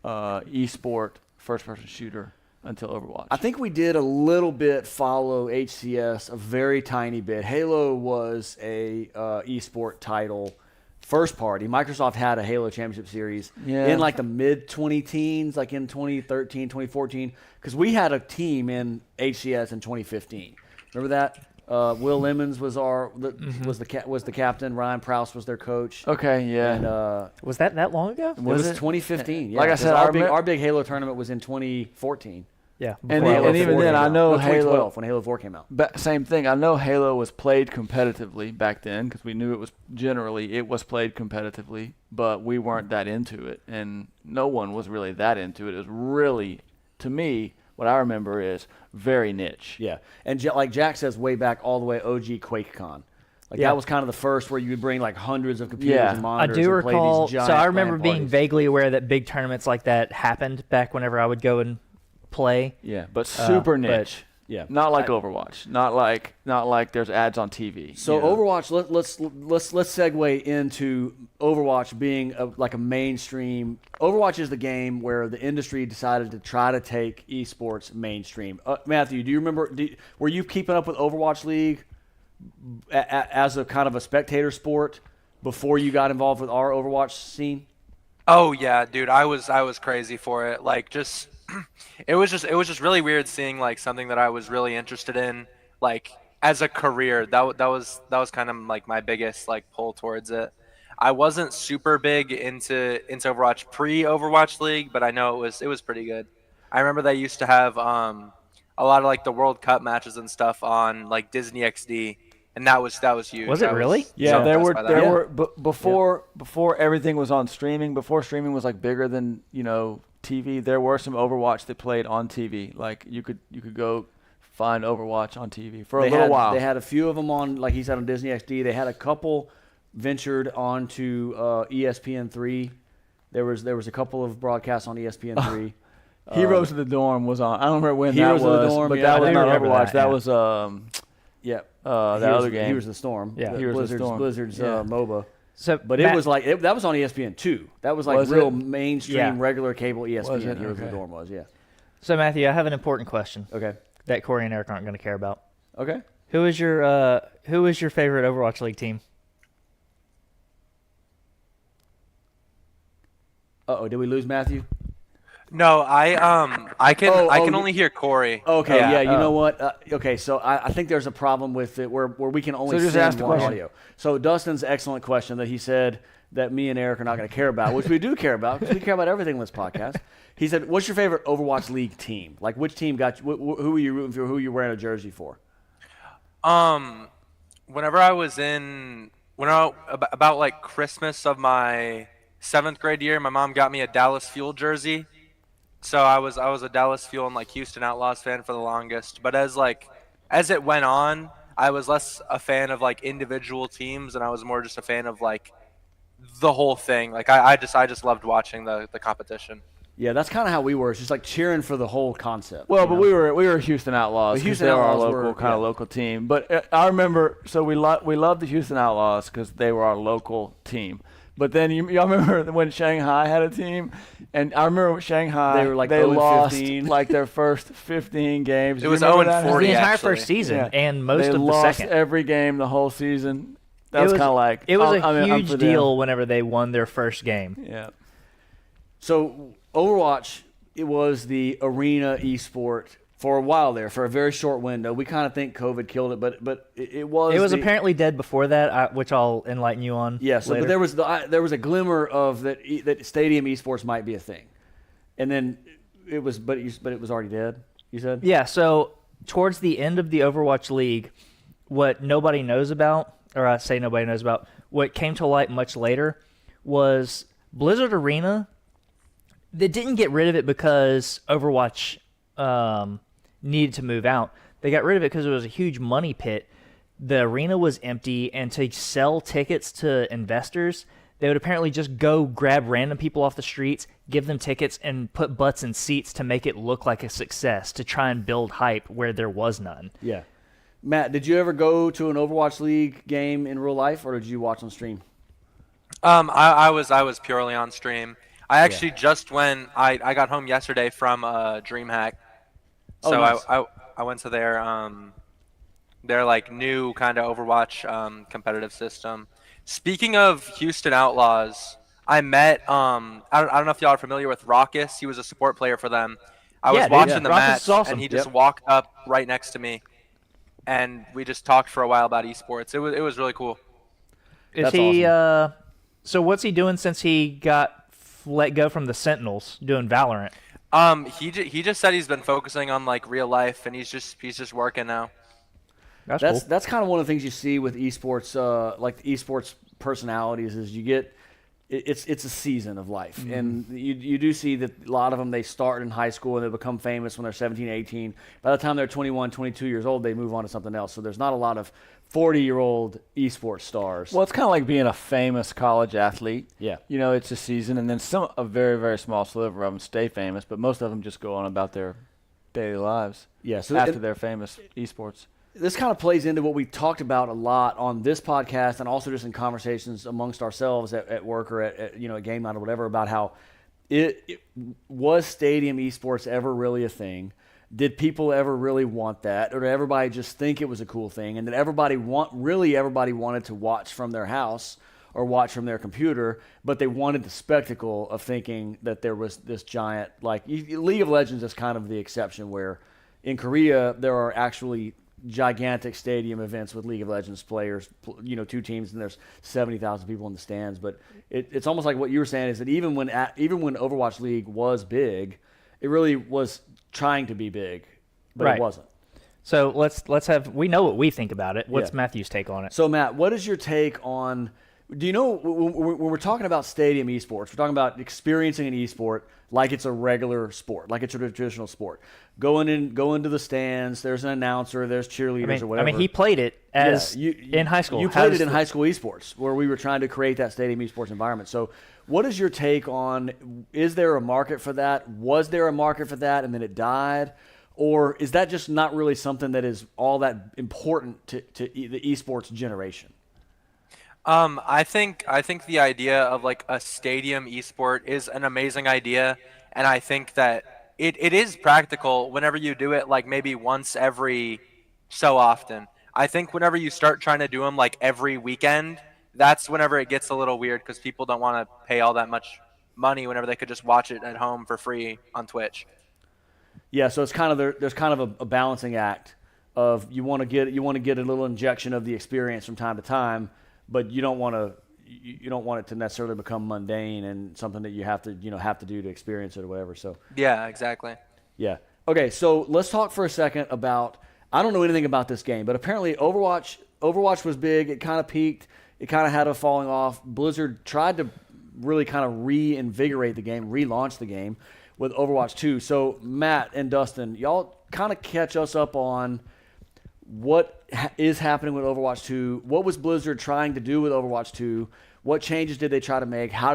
esport first-person shooter until Overwatch. I think we did a little bit follow HCS, a very tiny bit. Halo was a esport title, first party. Microsoft had a Halo Championship Series in like the mid 20-teens, like in 2013, 2014, because we had a team in HCS in 2015. Remember that? Will Lemons was was the captain. Ryan Prowse was their coach. Okay, yeah. And Was that long ago? it was it? 2015. Yeah, Like I 'cause said, our big Halo tournament was in 2014. Yeah. And before I even left. even 4 then, came I out. know No, Halo. 2012 when Halo 4 came out. Same thing. I know Halo was played competitively back then because we knew it was played competitively, but we weren't that into it, and no one was really that into it. It was really, to me, what I remember is very niche. Yeah, and like Jack says, way back all the way OG QuakeCon. Like Yeah. that was kind of the first where you would bring like hundreds of computers Yeah. and I monitors. do and play recall. These giant So I remember LAN being parties. vaguely aware that big tournaments like that happened back whenever I would go and play. Yeah, but super but- niche. Yeah. Not like Overwatch. Not like there's ads on TV. So you know? Overwatch, let's segue into Overwatch being like a mainstream. Overwatch is the game where the industry decided to try to take esports mainstream. Matthew, do you remember? Were you keeping up with Overwatch League as a kind of a spectator sport before you got involved with our Overwatch scene? Oh yeah, dude, I was crazy for it. Like just it was just really weird seeing like something that I was really interested in like as a career. That was kind of like my biggest like pull towards it. I wasn't super big into Overwatch pre-Overwatch League, but I know it was pretty good. I remember they used to have a lot of like the World Cup matches and stuff on like Disney XD, and that was huge. Was it I really? Yeah, so there impressed were by that. before everything was on streaming. Before streaming was like bigger than TV. There were some Overwatch that played on TV. Like you could go find Overwatch on TV for a little while. They had a few of them on, like he said, on Disney XD. They had a couple ventured onto ESPN3. There was a couple of broadcasts on ESPN3. Heroes of the Dorm was on. I don't remember when Heroes that of the was, Dorm, but yeah, that I was do not remember Overwatch. that, That yeah. was Yeah, that other game. Heroes of the Storm. Yeah. the Heroes of the Storm. Blizzard's Yeah. MOBA. So, But it was like that was on ESPN2. That was like Was real it? mainstream, Yeah. regular cable ESPN. Was it? Heroes of Okay. the Dorm was, yeah. So Matthew, I have an important question Okay. that Corey and Eric aren't going to care about. Okay. Who is your favorite Overwatch League team? Did we lose Matthew? No, I can you- only hear Corey. Okay, yeah, you oh. know what? Okay, so I think there's a problem with it where we can only So just send ask the one question. audio. So Dustin's excellent question that he said that me and Eric are not going to care about, which we do care about because we care about everything in this podcast. He said, "What's your favorite Overwatch League team? Like, which team got you? Who are you rooting for? Who are you wearing a jersey for?" Whenever I was about like Christmas of my 7th grade year, my mom got me a Dallas Fuel jersey. So I was a Dallas Fuel and like Houston Outlaws fan for the longest. But as it went on, I was less a fan of like individual teams and I was more just a fan of like the whole thing. Like I just loved watching the competition. Yeah, that's kind of how we were. It's just like cheering for the whole concept. Well, you but know? we were Houston Outlaws. The Houston they were our Outlaws local were- kind of yeah. local team. But I remember, so we loved the Houston Outlaws because they were our local team. But then y'all remember when Shanghai had a team, and I remember Shanghai They were like they 0 and lost 15. like their first 15 games. It You was remember 0 and that? 40. the entire actually. first season Yeah. and most they of the lost second. every game the whole season. That It was kind of like it was I'm a for huge them. deal whenever they won their first game. Yeah. So Overwatch, it was the arena esport for a while there, for a very short window. We kind of think COVID killed it, but it was. It was the- apparently dead before that, which I'll enlighten you on. Yeah, so later. but there was a glimmer of that stadium esports might be a thing, and then it was but it was already dead. You said. Yeah, so towards the end of the Overwatch League, what nobody knows about, or I say nobody knows about, what came to light much later was Blizzard Arena. They didn't get rid of it because Overwatch needed to move out. They got rid of it because it was a huge money pit. The arena was empty, and to sell tickets to investors, they would apparently just go grab random people off the streets, give them tickets, and put butts in seats to make it look like a success, to try and build hype where there was none. Yeah. Matt, did you ever go to an Overwatch League game in real life, or did you watch on stream? I was purely on stream. I actually just when I got home yesterday from DreamHack, so nice. I went to their like new kind of Overwatch competitive system. Speaking of Houston Outlaws, I met I don't know if y'all are familiar with Raucus. He was a support player for them. I was Yeah, dude, watching the Raucus match is awesome. and he just Yep. walked up right next to me, and we just talked for a while about esports. It was really cool. Is That's he? So what's he doing since he got let go from the Sentinels doing Valorant? He just said he's been focusing on like real life, and he's just working now. That's cool. That's kind of one of the things you see with esports, like the esports personalities, is you get it's a season of life, Mm-hmm. and you do see that a lot of them, they start in high school and they become famous when they're 17, 18. By the time they're 21, 22 years old, they move on to something else. So there's not a lot of 40-year-old esports stars. Well, it's kind of like being a famous college athlete. Yeah. You know, it's a season, and then a very, very small sliver of them stay famous, but most of them just go on about their daily lives Yeah, so after they're famous esports. this kind of plays into what we talked about a lot on this podcast, and also just in conversations amongst ourselves at work or at game night or whatever, about how it was stadium esports ever really a thing? Did people ever really want that, or did everybody just think it was a cool thing, and that everybody wanted to watch from their house or watch from their computer, but they wanted the spectacle of thinking that there was this giant, like League of Legends is kind of the exception, where in Korea there are actually gigantic stadium events with League of Legends players, two teams, and there's 70,000 people in the stands. But it's almost like what you were saying, is that even when Overwatch League was big, it really was trying to be big, but Right. it wasn't. So let's have, we know what we think about it. What's Yeah. Matthew's take on it? So Matt, what is your take on? Do you know when we're talking about stadium esports, we're talking about experiencing an esport like it's a regular sport, like it's a traditional sport. Go into the stands. There's an announcer. There's cheerleaders or whatever. I mean, he played it as Yeah, in high school. You How played does it in the- high school esports, where we were trying to create that stadium esports environment. So, what is your take on? Is there a market for that? Was there a market for that, and then it died? Or is that just not really something that is all that important to the esports generation? I think the idea of like a stadium esport is an amazing idea, and I think that it is practical whenever you do it like maybe once every so often. I think whenever you start trying to do them like every weekend, that's whenever it gets a little weird, because people don't want to pay all that much money whenever they could just watch it at home for free on Twitch. Yeah, so it's kind of there's kind of a balancing act of you want to get a little injection of the experience from time to time, but you don't want it to necessarily become mundane and something that you have to do to experience it or whatever. So Yeah, exactly. yeah. Okay, so let's talk for a second about, I don't know anything about this game, but apparently Overwatch was big. It kind of peaked. It kind of had a falling off. Blizzard tried to really kind of reinvigorate the game, relaunch the game with Overwatch 2. So Matt and Dustin, y'all kind of catch us up on what is happening with Overwatch 2. What was Blizzard trying to do with Overwatch 2? What changes did they try to make? How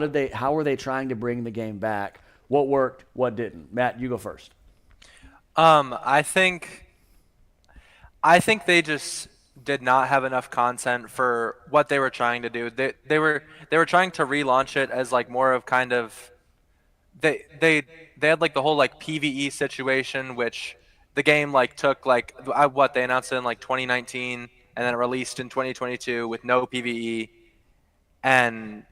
were they trying to bring the game back? What worked? What didn't? Matt, you go first. I think they just did not have enough content for what they were trying to do. They were trying to relaunch it as like more of kind of they had like the whole like PvE situation, which the game like took like what they announced it in like 2019 and then it released in 2022 with no PvE, and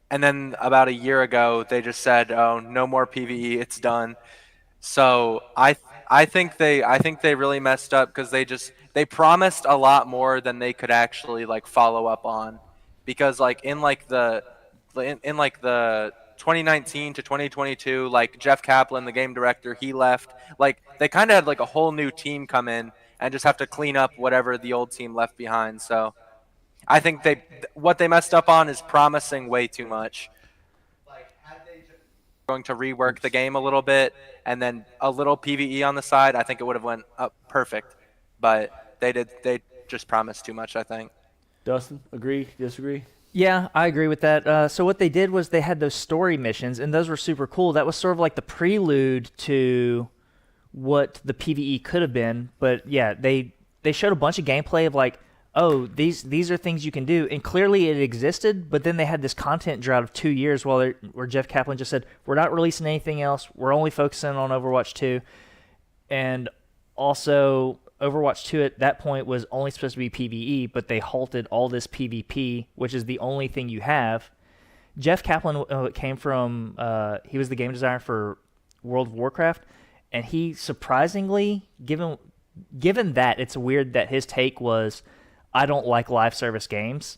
then about a year ago they just said, oh, no more PvE, it's done. So I think they really messed up because they promised a lot more than they could actually like follow up on, because like in like the 2019 to 2022, like Jeff Kaplan, the game director, he left. Like they kind of had like a whole new team come in and just have to clean up whatever the old team left behind. So I think what they messed up on is promising way too much. Going to rework the game a little bit and then a little PvE on the side, I think it would have went up perfect. But they just promised too much, I think. Dustin, agree? Disagree? Yeah, I agree with that. So what they did was they had those story missions, and those were super cool. That was sort of like the prelude to what the PvE could have been. But yeah, they showed a bunch of gameplay of like, oh, these are things you can do, and clearly it existed. But then they had this content drought of 2 years where Jeff Kaplan just said, we're not releasing anything else. We're only focusing on Overwatch 2, and also Overwatch 2 at that point was only supposed to be PvE, but they halted all this PvP, which is the only thing you have. Jeff Kaplan came from, he was the game designer for World of Warcraft, and he surprisingly, given that, it's weird that his take was, I don't like live service games.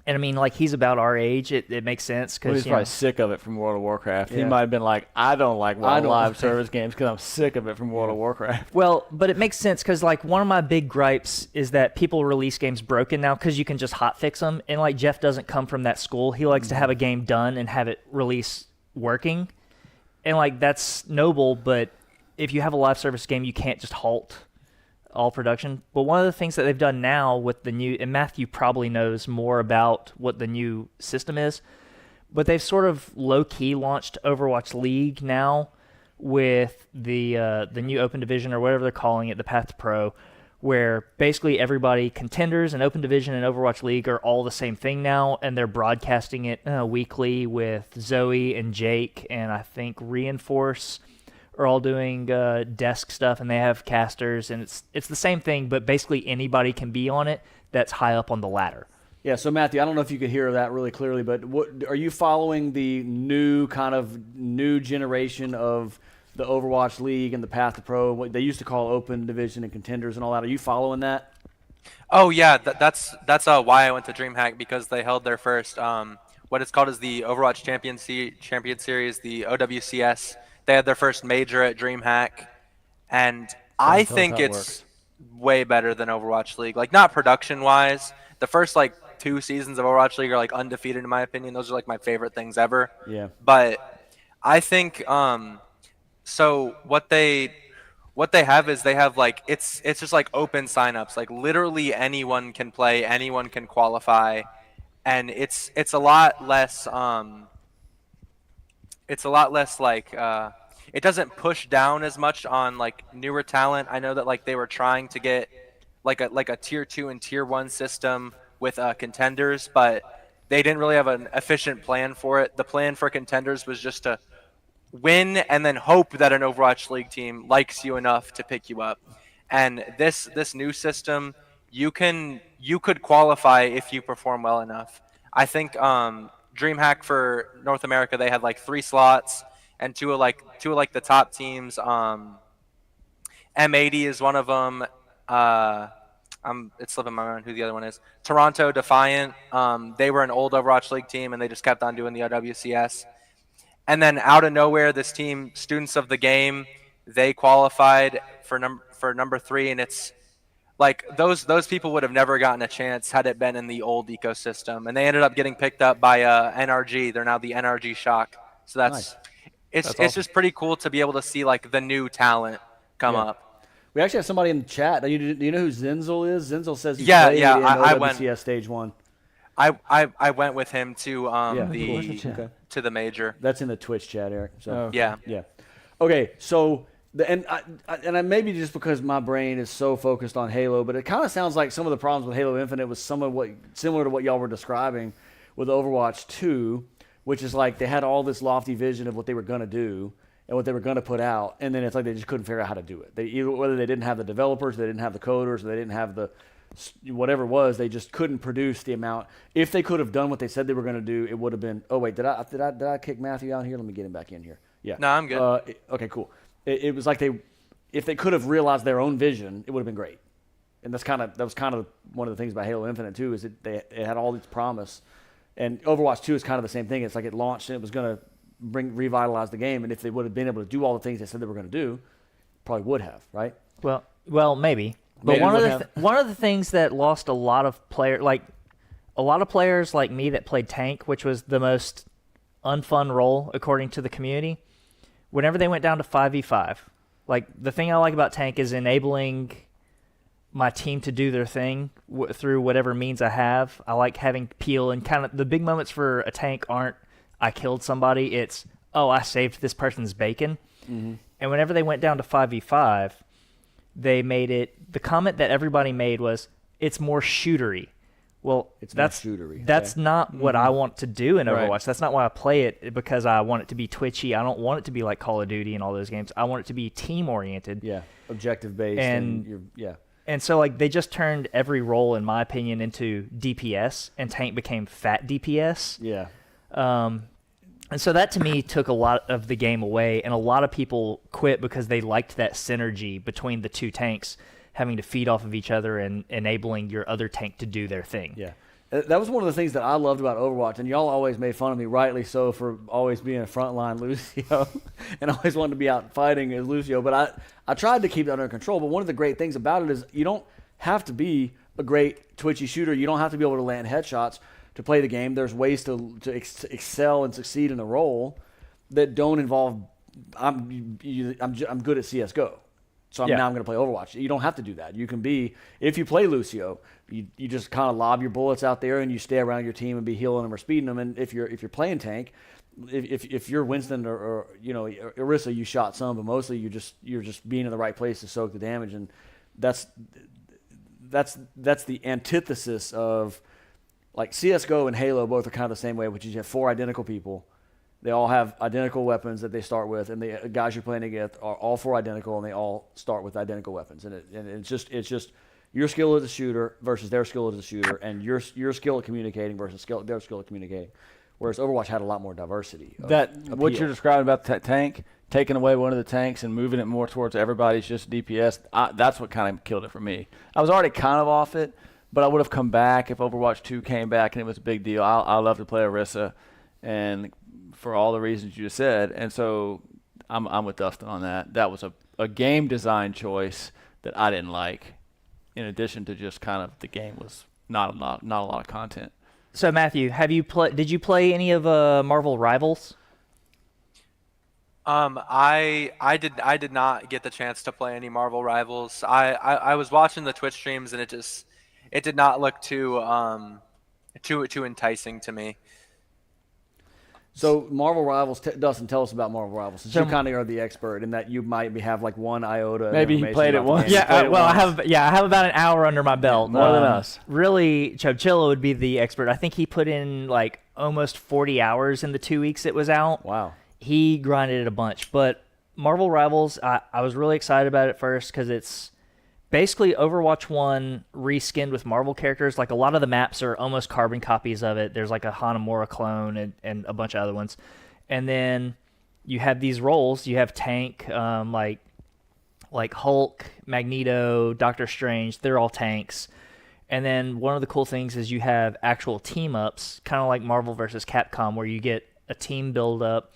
And I mean, like, he's about our age. It makes sense. Well, he's probably sick of it from World of Warcraft. He might have been like, I don't like live service games because I'm sick of it from World of Warcraft. Well, but it makes sense because, like, one of my big gripes is that people release games broken now because you can just hotfix them. And, like, Jeff doesn't come from that school. He likes to have a game done and have it release working. And, like, that's noble, but if you have a live service game, you can't just halt all production. But one of the things that they've done now with the new, and Matthew probably knows more about what the new system is, but they've sort of low-key launched Overwatch League now with the new Open Division, or whatever they're calling it, the Path to Pro, where basically everybody, contenders and Open Division and Overwatch League, are all the same thing now, and they're broadcasting it weekly with Zoe and Jake, and I think Reinforce are all doing desk stuff, and they have casters, and it's the same thing, but basically anybody can be on it that's high up on the ladder. Yeah, so Matthew, I don't know if you could hear that really clearly, but what are you following the new generation of the Overwatch League and the Path to Pro, what they used to call Open Division and Contenders and all that? Are you following that? Oh yeah, that's why I went to DreamHack, because they held their first what it's called is the Overwatch Champion Series, the OWCS. They had their first major at DreamHack, and I think it's way better than Overwatch League. Like, not production-wise. The first, like, 2 seasons of Overwatch League are, like, undefeated in my opinion. Those are, like, my favorite things ever. Yeah. But I think so what they have is they have, like, it's just, like, open signups. Like, literally anyone can play, anyone can qualify, and it's a lot less like it doesn't push down as much on like newer talent. I know that like they were trying to get like a tier 2 and tier 1 system with contenders, but they didn't really have an efficient plan for it. The plan for contenders was just to win and then hope that an Overwatch League team likes you enough to pick you up. And this new system, you could qualify if you perform well enough. I think DreamHack for North America, they had like 3 slots, and two of the top teams. M80 is one of them. It's slipping my mind who the other one is. Toronto Defiant. They were an old Overwatch League team, and they just kept on doing the OWCS. And then out of nowhere, this team, Students of the Game, they qualified for number 3, and it's like those people would have never gotten a chance had it been in the old ecosystem, and they ended up getting picked up by NRG. They're now the NRG Shock. So Nice. It's just pretty cool to be able to see like the new talent come up. We actually have somebody in the chat. Do you know who Zenzel is? Zenzel says he Yeah, played yeah, in I OWCS went. Stage 1. I went with him to Yeah, the cool. Okay. to the major. That's in the Twitch chat, Eric. So Oh. Yeah. yeah. Okay, so I maybe just because my brain is so focused on Halo, but it kind of sounds like some of the problems with Halo Infinite was similar to what y'all were describing with Overwatch 2, which is like they had all this lofty vision of what they were going to do and what they were going to put out, and then it's like they just couldn't figure out how to do it. Whether they didn't have the developers, they didn't have the coders, or they didn't have the whatever it was, they just couldn't produce the amount. If they could have done what they said they were going to do, it would have been. Oh wait, did I kick Matthew out here? Let me get him back in here. Yeah. No, I'm good. Okay, cool. It was like if they could have realized their own vision, it would have been great. And that was kind of one of the things about Halo Infinite too, is it had all this promise. And Overwatch 2 is kind of the same thing. It's like it launched and it was going to revitalize the game. And if they would have been able to do all the things they said they were going to do, probably would have, right? Well, maybe. But Maybe one of the things that lost a lot of players like me that played tank, which was the most unfun role according to the community, whenever they went down to 5v5, like the thing I like about tank is enabling my team to do their thing through whatever means I have. I like having peel, and kind of the big moments for a tank aren't I killed somebody, it's I saved this person's bacon. Mm-hmm. And whenever they went down to 5v5, they made it, the comment that everybody made was, it's more shootery. Well, that's not what I want to do in Overwatch. Right. That's not why I play it, because I want it to be twitchy. I don't want it to be like Call of Duty and all those games. I want it to be team-oriented. Yeah, objective-based. And so, like, they just turned every role, in my opinion, into DPS, and tank became fat DPS. Yeah. And so that, to me, took a lot of the game away, and a lot of people quit because they liked that synergy between the two tanks having to feed off of each other and enabling your other tank to do their thing. Yeah. That was one of the things that I loved about Overwatch, and y'all always made fun of me, rightly so, for always being a frontline Lucio and always wanting to be out fighting as Lucio. But I tried to keep that under control. But one of the great things about it is you don't have to be a great twitchy shooter. You don't have to be able to land headshots to play the game. There's ways to excel and succeed in a role that don't involve I'm good at CS:GO. So now I'm going to play Overwatch. You don't have to do that. You can be, if you play Lucio, you just kind of lob your bullets out there and you stay around your team and be healing them or speeding them. And if you're playing tank, if you're Winston or Orisa, you shot some, but mostly you're just being in the right place to soak the damage. And that's the antithesis of, like, CS:GO and Halo both are kind of the same way, which is you have 4 identical people. They all have identical weapons that they start with, and the guys you're playing against are all 4 identical, and they all start with identical weapons. And it's just your skill as a shooter versus their skill as a shooter, and your skill at communicating versus their skill at communicating. Whereas Overwatch had a lot more diversity. What you're describing about that tank, taking away one of the tanks and moving it more towards everybody's just DPS, that's what kind of killed it for me. I was already kind of off it, but I would have come back if Overwatch 2 came back and it was a big deal. I love to play Orisa, and for all the reasons you just said. And so I'm with Dustin on that. That was a game design choice that I didn't like, in addition to just kind of the game was not a lot of content. So, Matthew, did you play any of Marvel Rivals? I did not get the chance to play any Marvel Rivals. I was watching the Twitch streams, and it did not look too enticing to me. So Marvel Rivals, Dustin, tell us about Marvel Rivals, since you kind of are the expert in that. You might have like one iota. Maybe he played it once. Yeah, I have about an hour under my belt. More than us. Really, Chubchilla would be the expert. I think he put in like almost 40 hours in the 2 weeks it was out. Wow. He grinded it a bunch. But Marvel Rivals, I was really excited about it first because it's basically Overwatch 1 reskinned with Marvel characters. Like, a lot of the maps are almost carbon copies of it. There's like a Hanamura clone and a bunch of other ones. And then you have these roles. You have tank, like Hulk, Magneto, Doctor Strange. They're all tanks. And then one of the cool things is you have actual team-ups, kind of like Marvel vs. Capcom, where you get a team build-up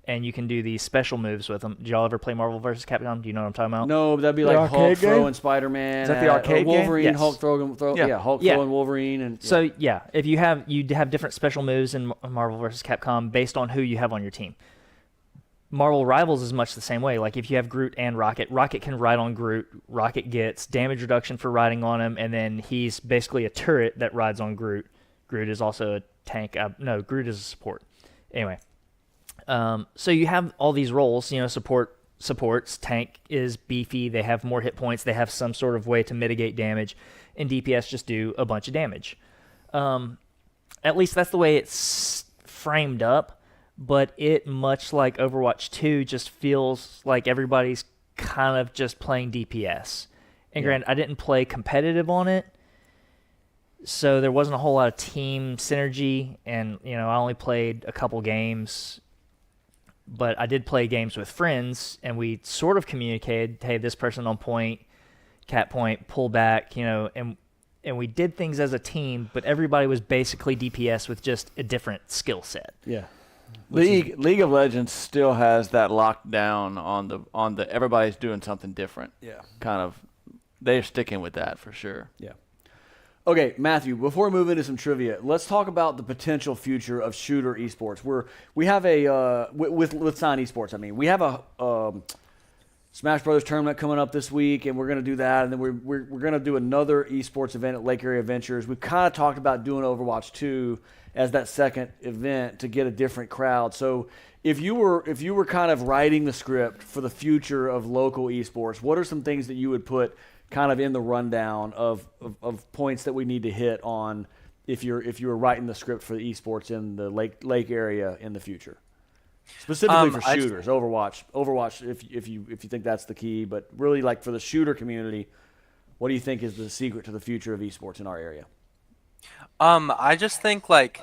and you can do these special moves with them. Did y'all ever play Marvel vs. Capcom? Do you know what I'm talking about? No, that'd be like Hulk throwing Spider-Man. Is that the arcade game? Wolverine, Yes. Hulk throwing Wolverine. And So, if you have different special moves in Marvel vs. Capcom based on who you have on your team. Marvel Rivals is much the same way. Like, if you have Groot and Rocket, Rocket can ride on Groot. Rocket gets damage reduction for riding on him, and then he's basically a turret that rides on Groot. Groot is also a tank. No, Groot is a support. Anyway, so you have all these roles. Supports. Tank is beefy. They have more hit points. They have some sort of way to mitigate damage, and DPS just do a bunch of damage. At least that's the way it's framed up. But it, much like Overwatch 2, just feels like everybody's kind of just playing DPS. And granted, I didn't play competitive on it, so there wasn't a whole lot of team synergy, and I only played a couple games. But I did play games with friends, and we sort of communicated, hey, this person on point, cat point, pull back, and we did things as a team, but everybody was basically DPS with just a different skill set. Yeah. League of Legends still has that locked down on the everybody's doing something different. Yeah. Kind of, they're sticking with that for sure. Yeah. Okay, Matthew, before we move into some trivia, let's talk about the potential future of shooter esports. We have a with Scion Esports, we have a Smash Brothers tournament coming up this week, and we're going to do that, and then we're going to do another esports event at Lake Area Ventures. We've kind of talked about doing Overwatch 2 as that second event to get a different crowd. So if you were kind of writing the script for the future of local esports, what are some things that you would put kind of in the rundown of points that we need to hit on if you were writing the script for the esports in the lake area in the future? Specifically for shooters, Overwatch if you think that's the key, but really like for the shooter community, what do you think is the secret to the future of esports in our area? I just think like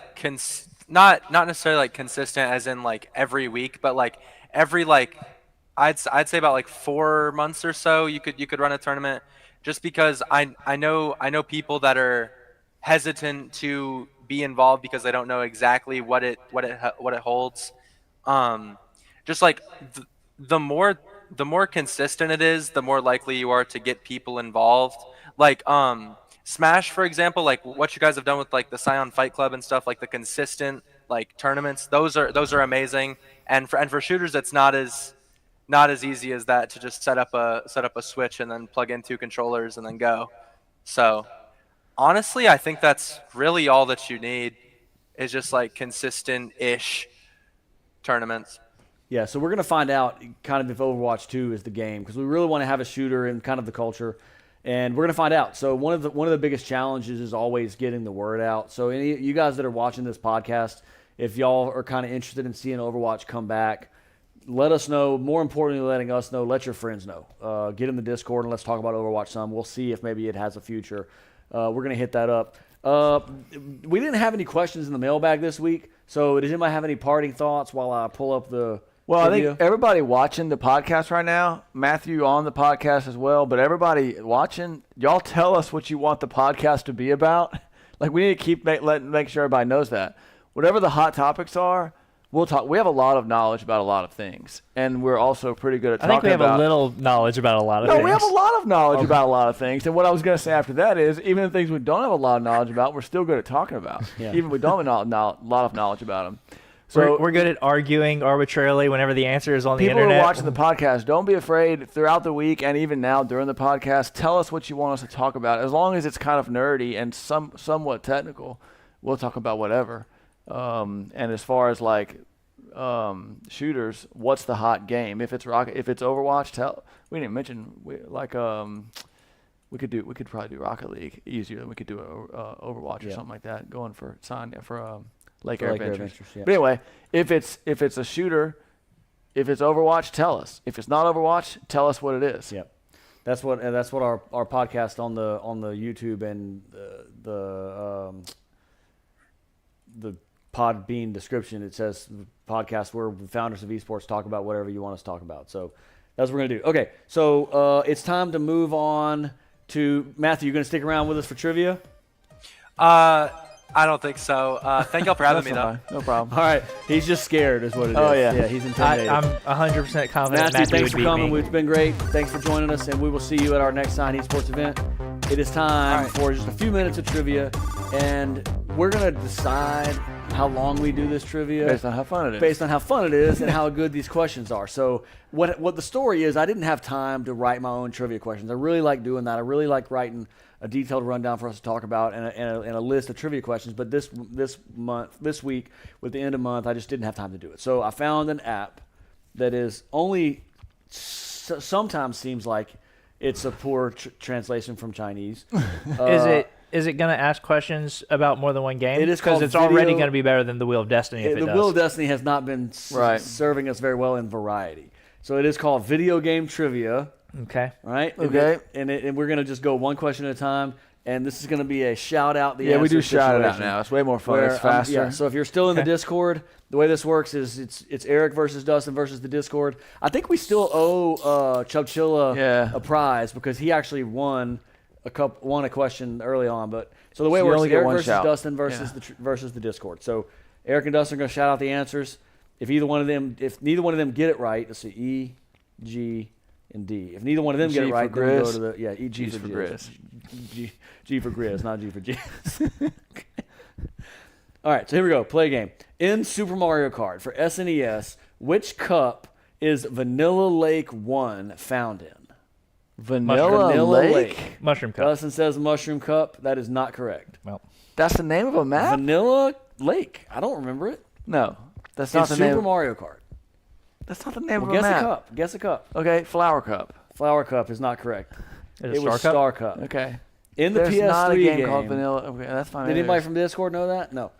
not necessarily like consistent as in like every week, but like every I'd say about like 4 months or so you could run a tournament, just because I know people that are hesitant to be involved because they don't know exactly what it holds. Just like the more consistent it is, the more likely you are to get people involved. Like Smash, for example, like what you guys have done with like the Scion Fight Club and stuff, like the consistent like tournaments, those are amazing. And for shooters, it's not as easy as that to just set up a switch and then plug in 2 controllers and then go. So honestly, I think that's really all that you need is just like consistent-ish tournaments. Yeah, so we're going to find out kind of if Overwatch 2 is the game, because we really want to have a shooter in kind of the culture, and we're going to find out. So one of the biggest challenges is always getting the word out. So any you guys that are watching this podcast, if y'all are kind of interested in seeing Overwatch come back, let us know. More importantly, letting us know, let your friends know. Get in the Discord and let's talk about Overwatch some. We'll see if maybe it has a future. We're going to hit that up. We didn't have any questions in the mailbag this week, so does anybody have any parting thoughts while I pull up the Well, video? I think everybody watching the podcast right now, Matthew on the podcast as well, but everybody watching, y'all tell us what you want the podcast to be about. Like, we need to keep make sure everybody knows that. Whatever the hot topics are, we'll talk. We have a lot of knowledge about a lot of things, and we're also pretty good at talking about. I think we have a little knowledge about a lot of things. No, we have a lot of knowledge about a lot of things. And what I was going to say after that is, even the things we don't have a lot of knowledge about, we're still good at talking about. Yeah. Even if we don't have a lot of knowledge about them. So we're good at arguing arbitrarily whenever the answer is on the people internet. who are watching the podcast, don't be afraid throughout the week and even now during the podcast. Tell us what you want us to talk about. As long as it's kind of nerdy and somewhat technical, we'll talk about whatever. And as far as like shooters, what's the hot game? If it's Overwatch, we didn't mention we could probably do Rocket League easier than we could do Overwatch or something like that. Going for Lake Area Ventures. Yeah. But anyway, if it's a shooter, if it's Overwatch, tell us. If it's not Overwatch, tell us what it is. Yep. That's what our podcast on the YouTube and the Podbean description, it says podcast where the founders of esports talk about whatever you want us to talk about. So that's what we're gonna do. Okay, so it's time to move on to Matthew. You gonna stick around with us for trivia? I don't think so. Thank y'all for having me, though. No problem. All right, he's just scared, is what it is. Oh, yeah. Yeah, he's intimidated. I'm 100% confident Matthew, Matthew thanks would for beat coming. me. It's been great. Thanks for joining us, and we will see you at our next Scion Esports event. It is time for just a few minutes of trivia, and we're going to decide how long we do this trivia. Based on how fun it is. Based on how fun it is and how good these questions are. So what the story is, I didn't have time to write my own trivia questions. I really like doing that. I really like writing a detailed rundown for us to talk about and a list of trivia questions. But this week, with the end of month, I just didn't have time to do it. So I found an app that is only sometimes seems like it's a poor translation from Chinese. Is it going to ask questions about more than one game? It is because called it's already Video- going to be better than the Wheel of Destiny. If it The does. Wheel of Destiny has not been Right. serving us very well in variety. So it is called Video Game Trivia, Okay. right? Okay. And we're going to just go one question at a time. And this is going to be a shout out. Yeah, we do answer shout it out situation now. It's way more fun. where, It's faster. yeah, so if you're still in the Discord, the way this works is it's Eric versus Dustin versus the Discord. I think we still owe Chubchilla a prize because he actually won a question early on. But so the way So it you works only is get Eric one versus shout. Dustin versus versus the Discord. So Eric and Dustin are going to shout out the answers. If neither one of them get it right, let's see, E, G, and D. If neither one of them get G it right, for then we go Grizz. to the E, G G's for for Grizz. Grizz. G for Grizz, not G for Jizz. All right, so here we go. Play a game. In Super Mario Kart for SNES, which cup is Vanilla Lake 1 found in? Vanilla Lake? Mushroom Cup. Dustin says Mushroom Cup. That is not correct. Well, That's the name of a map? Vanilla Lake. I don't remember it. No. That's In not the Super name. Mario Kart. That's not the name Well, of a guess a map. cup. Guess a cup. Okay, Flower Cup. Flower Cup is not correct. is It was Star Cup. Okay. In the There's PS3 not a game, game called Vanilla. Okay, that's fine. Did anybody from Discord know that? No.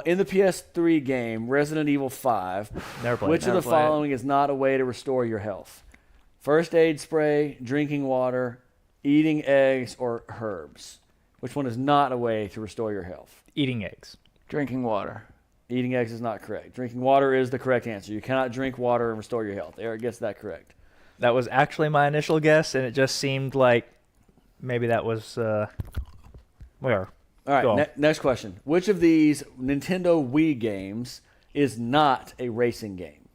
In the PS3 game, Resident Evil 5, never played. which of Never the played it. following is not a way to restore your health? First aid spray, drinking water, eating eggs, or herbs? Which one is not a way to restore your health? Eating eggs. Drinking water. Eating eggs is not correct. Drinking water is the correct answer. You cannot drink water and restore your health. Eric gets that correct. That was actually my initial guess, and it just seemed like maybe that was where. All right, Go on. next question. Which of these Nintendo Wii games is not a racing game?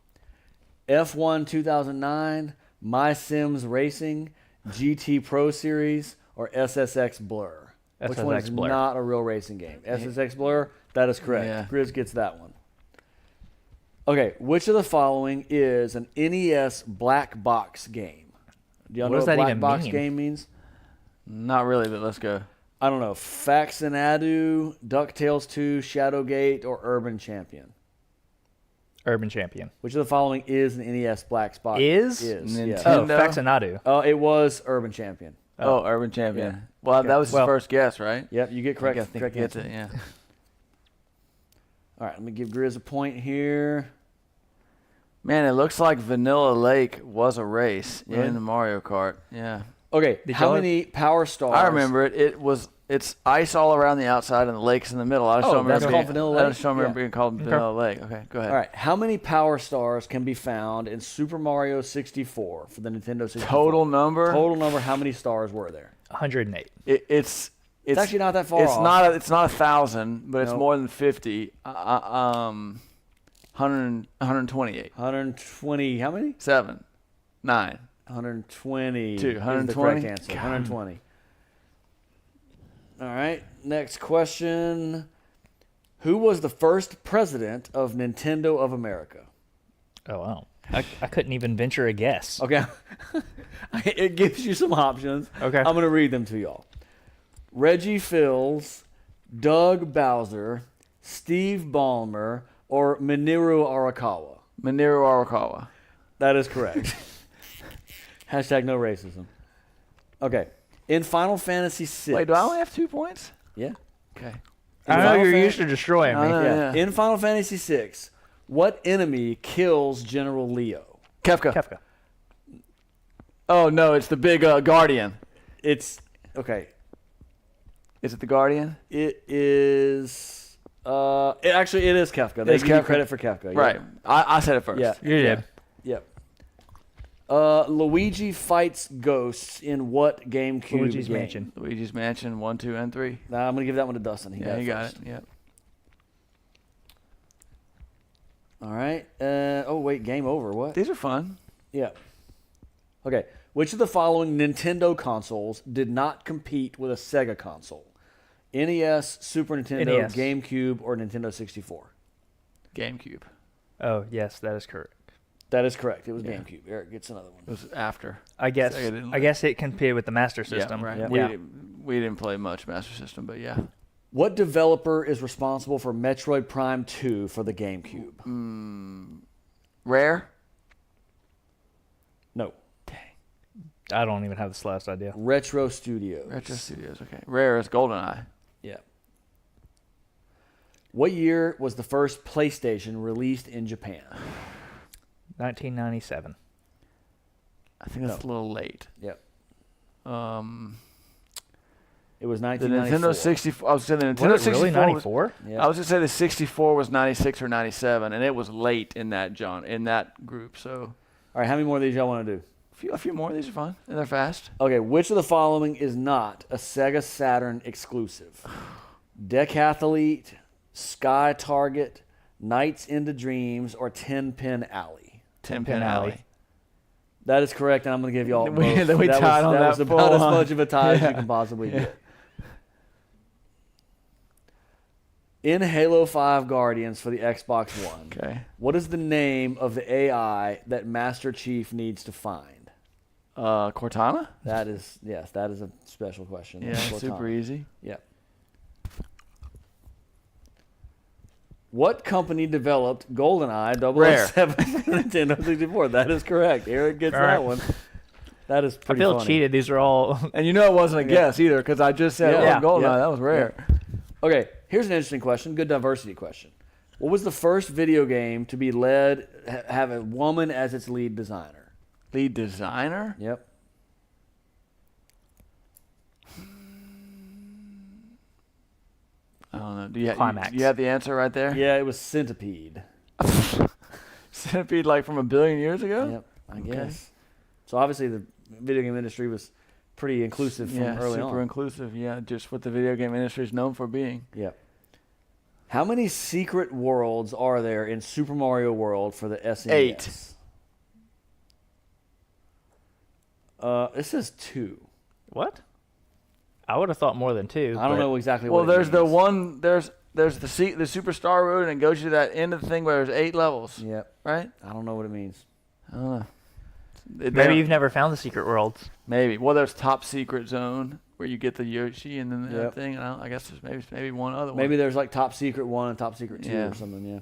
F1 2009, My Sims Racing, GT Pro Series, or SSX Blur? Which one is SSX Blur. not a real racing game? SSX Blur? That is correct. Yeah. Grizz gets that one. Okay, which of the following is an NES black box game? Do y'all What know does what that black even box mean? game means? Not really, but let's go. I don't know. Faxinadu, DuckTales 2, Shadowgate, or Urban Champion? Urban Champion. Which of the following is an NES black box? Is? Is, Nintendo. yeah. Oh, Nintendo? Faxinadu. It was Urban Champion. Oh, Urban Champion. Yeah. Well, Okay. that was his Well- first guess, right? Yep, you get correct. I think correct he gets answer. it, yeah. All right, let me give Grizz a point here. Man, it looks like Vanilla Lake was a race Really? in the Mario Kart. Yeah. Okay, Did how y'all- many power stars? I remember it. It's ice all around the outside and the lake's in the middle. I just Oh, don't remember that's being, called Vanilla I Lake? just don't remember Yeah. being called Vanilla Lake. Okay, go ahead. All right, how many power stars can be found in Super Mario 64 for the Nintendo 64? Total number? Total number, how many stars were there? 108. It's It's actually not that far It's off. it's not 1,000, but it's Nope. more than 50. 128. 120, how many? 7. 9. 120 Two, is the 120? correct answer. God. 120. All right, next question. Who was the first president of Nintendo of America? Oh, wow. I couldn't even venture a guess. Okay. It gives you some options. Okay. I'm going to read them to y'all. Reggie Fils, Doug Bowser, Steve Ballmer, or Minoru Arakawa? Minoru Arakawa. That is correct. Hashtag no racism. Okay. In Final Fantasy VI. Wait, do I only have 2 points? Yeah. Okay. I know Final you're Fan- used to destroying me. I know. Yeah. Yeah. In Final Fantasy VI, what enemy kills General Leo? Kefka. Kefka. Oh, no, it's the big Guardian. It's okay. Is it the Guardian? It is. It is Kefka. They It's give you Kefka. credit for Kefka. Yeah. Right. I said it first. Yeah. You did. Yep. Luigi fights ghosts in what GameCube Luigi's game? Mansion. Luigi's Mansion 1, 2, and 3. Nah, I'm gonna give that one to Dustin. He Yeah, you got first. it. Yep. All right. Oh wait, game over. What? These are fun. Yeah. Okay. Which of the following Nintendo consoles did not compete with a Sega console? NES, Super Nintendo, NES. GameCube, or Nintendo 64? GameCube. Oh, yes, that is correct. That is correct. It was Yeah. GameCube. Eric gets another one. It was after. I guess Sega didn't I guess it competed with the Master Yeah, System. right. Yeah. We didn't play much Master System, but yeah. What developer is responsible for Metroid Prime 2 for the GameCube? Rare? No. I don't even have the slightest idea. Retro Studios. Retro Studios, okay. Rare is GoldenEye. Yeah. What year was the first PlayStation released in Japan? 1997. I think that's a little late. Yep. It was The 1994. Nintendo 64. I was saying the Nintendo Was it 64. really 94? Yeah. I was gonna say the 64 was 96 or 97, and it was late in that group. So All right, how many more of these y'all want to do? a few more. These are fun and they're fast. Okay, which of the following is not a Sega Saturn exclusive? Decathlete, Sky Target, Nights into Dreams, or 10-Pin Alley? 10-Pin Alley. That is correct, and I'm going to give y'all both. Then we tied on that that was about as full-on. much of a tie as Yeah. you can possibly get. In Halo 5 Guardians for the Xbox One, Okay. what is the name of the AI that Master Chief needs to find? Cortana? That is, yes, that is a special question. Yeah, That's super Cortana. easy. Yep. What company developed GoldenEye Rare. 007 for Nintendo 64? That is correct. Eric gets All that right. one. That is I pretty feel funny. cheated. These are all. And you know it wasn't a guess either because I just said Yeah. GoldenEye. Yeah. That was rare. Okay, here's an interesting question. Good diversity question. What was the first video game to be have a woman as its lead designer? Lead designer? Yep. I don't know. Do you Climax. you have the answer right there? Yeah, it was Centipede. Centipede, like from 1 billion years ago? Yep, I guess. So obviously the video game industry was pretty inclusive from Yeah, early super on. inclusive. Yeah, just what the video game industry is known for being. Yep. How many secret worlds are there in Super Mario World for the SNES? 8. It says 2. What? I would have thought more than 2. I don't but- know exactly Well, what it there's the means. one. There's the Superstar Road, and it goes to that end of the thing where there's 8 levels. Yep. Right? I don't know what it means. I don't know. Maybe you've never found the secret worlds. Maybe. Well, there's Top Secret Zone where you get the Yoshi and then that Yep. thing. And I guess there's maybe one other one. Maybe there's like Top Secret 1 and Top Secret 2 Yeah. or something, yeah.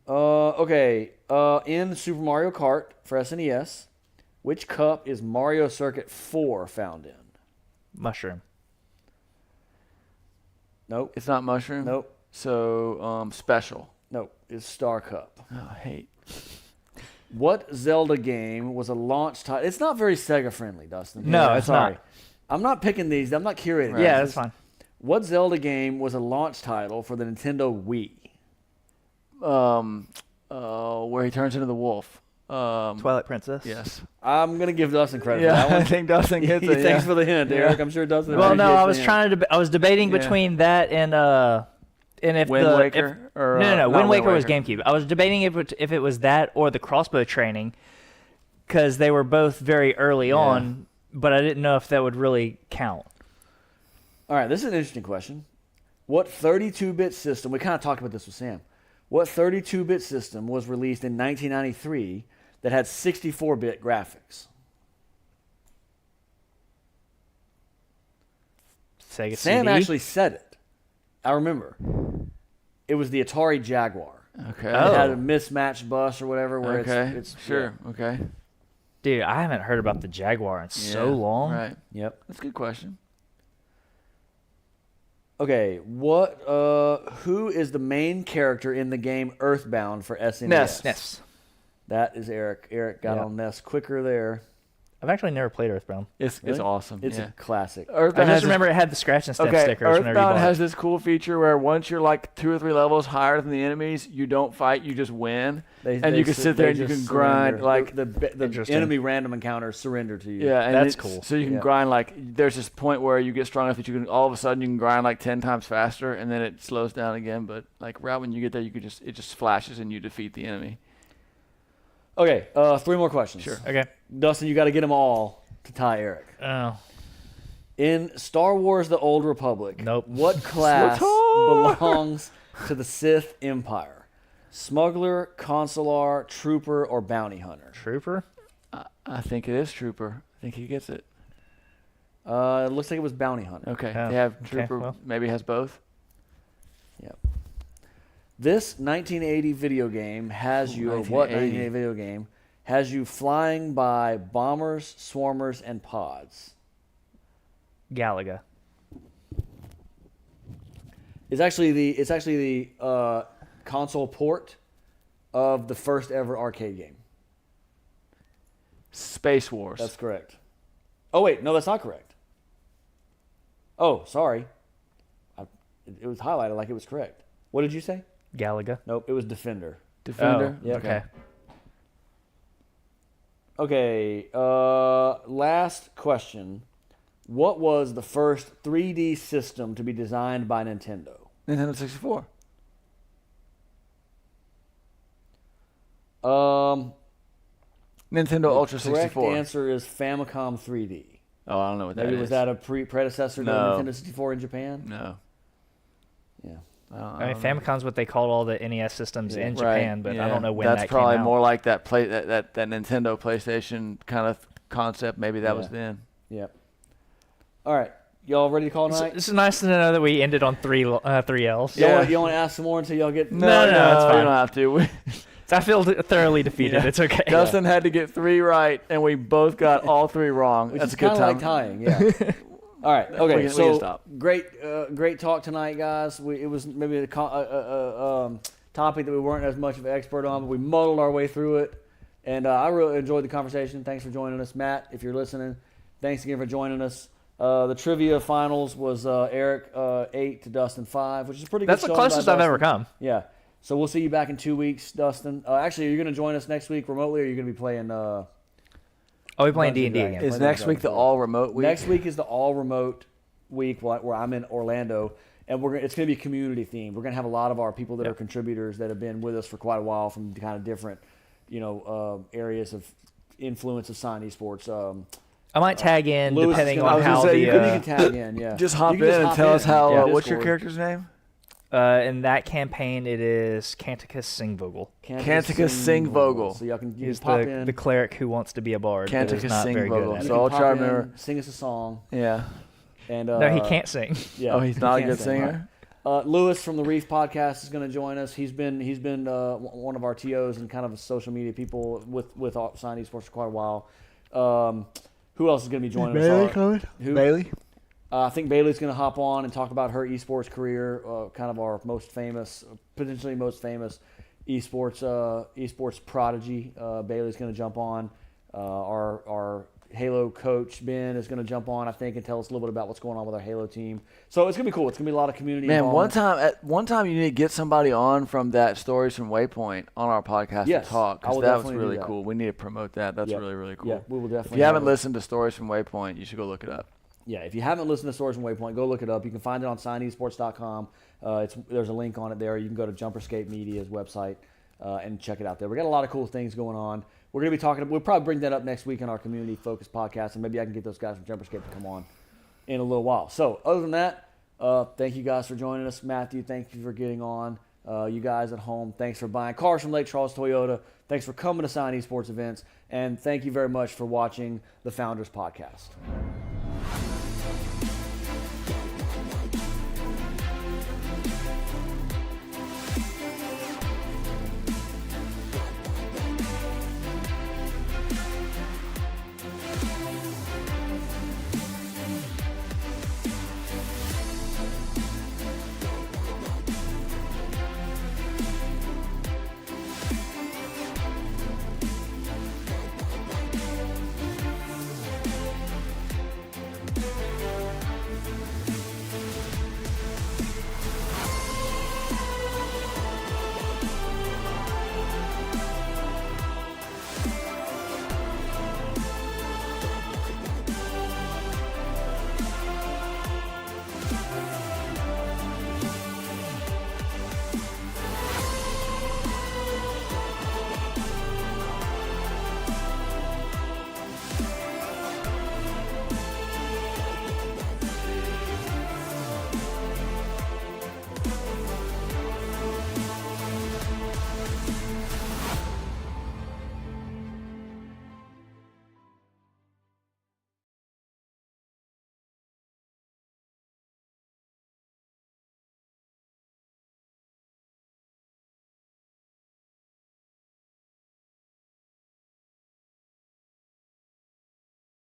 Okay. In Super Mario Kart for SNES, which cup is Mario Circuit 4 found in? Mushroom. Nope. It's not Mushroom. Nope. So Special. Nope. It's Star Cup. Oh, I hate. What Zelda game was a launch title? It's not very Sega friendly, Dustin. No, I'm it's sorry. not. I'm not picking these. I'm not curating. Yeah, these. that's fine. What Zelda game was a launch title for the Nintendo Wii? Where he turns into the wolf. Twilight Princess. Yes. I'm gonna give Dustin credit Yeah, for that I one. think Dustin gets it. Thanks yeah. for the hint, Yeah. Eric. I'm sure Dustin. Well, no, appreciates I the was hint. I was debating Yeah. between that and if Wind the Waker? if, Or, no, not Wind Waker was Waker. GameCube. I was debating if it was that or the crossbow training, because they were both very early on, but I didn't know if that would really count. All right, this is an interesting question. What 32-bit system? We kind of talked about this with Sam. What 32-bit system was released in 1993 that had 64-bit graphics? Sega Sam CD? actually said it. I remember. It was the Atari Jaguar. Okay. It had Oh. a mismatched bus or whatever. Where Okay. it's Sure. Okay. Dude, I haven't heard about the Jaguar in so Yeah, long. Right. Yep. That's a good question. Okay. What? Who is the main character in the game Earthbound for SNES? Ness. Yes. That is Eric. Eric got Yeah. on Ness quicker there. I've actually never played Earthbound. It's Really? awesome. It's yeah. a classic. I Earthbound just has remember it had the scratch and sniff Okay, stickers whenever you Earthbound bought has it. this cool feature where once you're like 2 or 3 levels higher than the enemies, you don't fight, you just win. And you can sit there and you can grind, like- the Interesting. enemy random encounters surrender to you. Yeah, and That's it's- cool. So you can Yeah. grind like there's this point where you get strong enough that you can all of a sudden you can grind like 10 times faster, and then it slows down again. But like right when you get there, it just flashes and you defeat the enemy. Okay, 3 more questions. Sure. Okay. Dustin, you got to get them all to tie Eric. Oh. In Star Wars: The Old Republic, Nope. what class belongs to the Sith Empire? Smuggler, consular, trooper, or bounty hunter? Trooper? I think it is Trooper. I think he gets it. It looks like it was bounty hunter. Okay. Oh, They have okay, Trooper. well. Maybe has both. Yep. This 1980 video game has you, or what 1980 video game has you flying by bombers, swarmers, and pods? Galaga. It's actually the console port of the first ever arcade game. Space Wars. That's correct. Oh wait, no, that's not correct. Oh, sorry. It was highlighted like it was correct. What did you say? Galaga. Nope, it was Defender. Defender. Oh, Yeah. okay. Okay, last question. What was the first 3D system to be designed by Nintendo? Nintendo 64. Nintendo Ultra Correct 64. answer is Famicom 3D. Oh, I don't know what that Maybe is. was that a predecessor to No. Nintendo 64 in Japan? No. Yeah. I mean, Famicom's what they called all the NES systems in Japan, but I yeah. don't know when That's that probably came out. more like that that Nintendo PlayStation kind of concept. Maybe that was Yeah. then. Yep. All right. Y'all ready to call This tonight? this is nice to know that we ended on three L's. Y'all, Yeah. you want to ask some more until y'all get... No, it's fine. You don't have to. So I feel thoroughly defeated. Yeah. It's okay. Dustin had to get 3 right, and we both got all 3 wrong. Which That's is a good kind of time. like tying, yeah. All right. Okay. We can So stop. great talk tonight, guys. It was maybe a topic that we weren't as much of an expert on, but we muddled our way through it, and I really enjoyed the conversation. Thanks for joining us, Matt. If you're listening, thanks again for joining us. The trivia finals was Eric 8 to Dustin 5, which is a pretty good. That's the showing by closest I've ever Dustin. come. Yeah. So we'll see you back in 2 weeks, Dustin. Actually, are you going to join us next week remotely, or are you going to be playing? I'll be playing Dungeons D&D and again. Dragons. Is next week the all remote week? Next week is the all remote week where I'm in Orlando, and it's going to be community themed. We're going to have a lot of our people that are contributors that have been with us for quite a while from kind of different, areas of influence of Scion Esports. I might tag in Lewis is depending gonna- on I was gonna how say, the you can tag in, yeah. Just hop You in can and hop tell us how. Yeah, What's your Discord. character's name? in that campaign it is Canticus Singvogel. Canticus Singvogel. So y'all can He's pop the in. cleric who wants to be a bard. but is Canticus not very good Singvogel. at You it. So can I'll pop try to in, remember. sing us a song. Yeah. And No, he can't sing. Yeah, Oh, he's he not a can't good sing. singer. Lewis from the Reef Podcast is going to join us. He's been one of our TOs and kind of social media people with Scion Esports for quite a while. Who else is going to be joining us? coming? Who? Bailey? I think Bailey's going to hop on and talk about her esports career, kind of our potentially most famous esports prodigy. Bailey's going to jump on. Our Halo coach, Ben, is going to jump on, I think, and tell us a little bit about what's going on with our Halo team. So it's going to be cool. It's going to be a lot of community Man, involvement. one time you need to get somebody on from that Stories from Waypoint on our podcast Yes, to talk, I will because that was definitely do really that. cool. We need to promote that. That's Yeah. really, really cool. Yeah, we will definitely. If you haven't have it. listened to Stories from Waypoint, you should go look it up. Yeah, if you haven't listened to Stories from Waypoint, go look it up. You can find it on signesports.com. There's a link on it there. You can go to Jumperscape Media's website and check it out there. We got a lot of cool things going on. We're going to be talking. We'll probably bring that up next week in our community-focused podcast, and maybe I can get those guys from Jumperscape to come on in a little while. So, other than that, thank you guys for joining us. Matthew, thank you for getting on. You guys at home, thanks for buying cars from Lake Charles Toyota. Thanks for coming to Scion Esports events, and thank you very much for watching the Founders Podcast.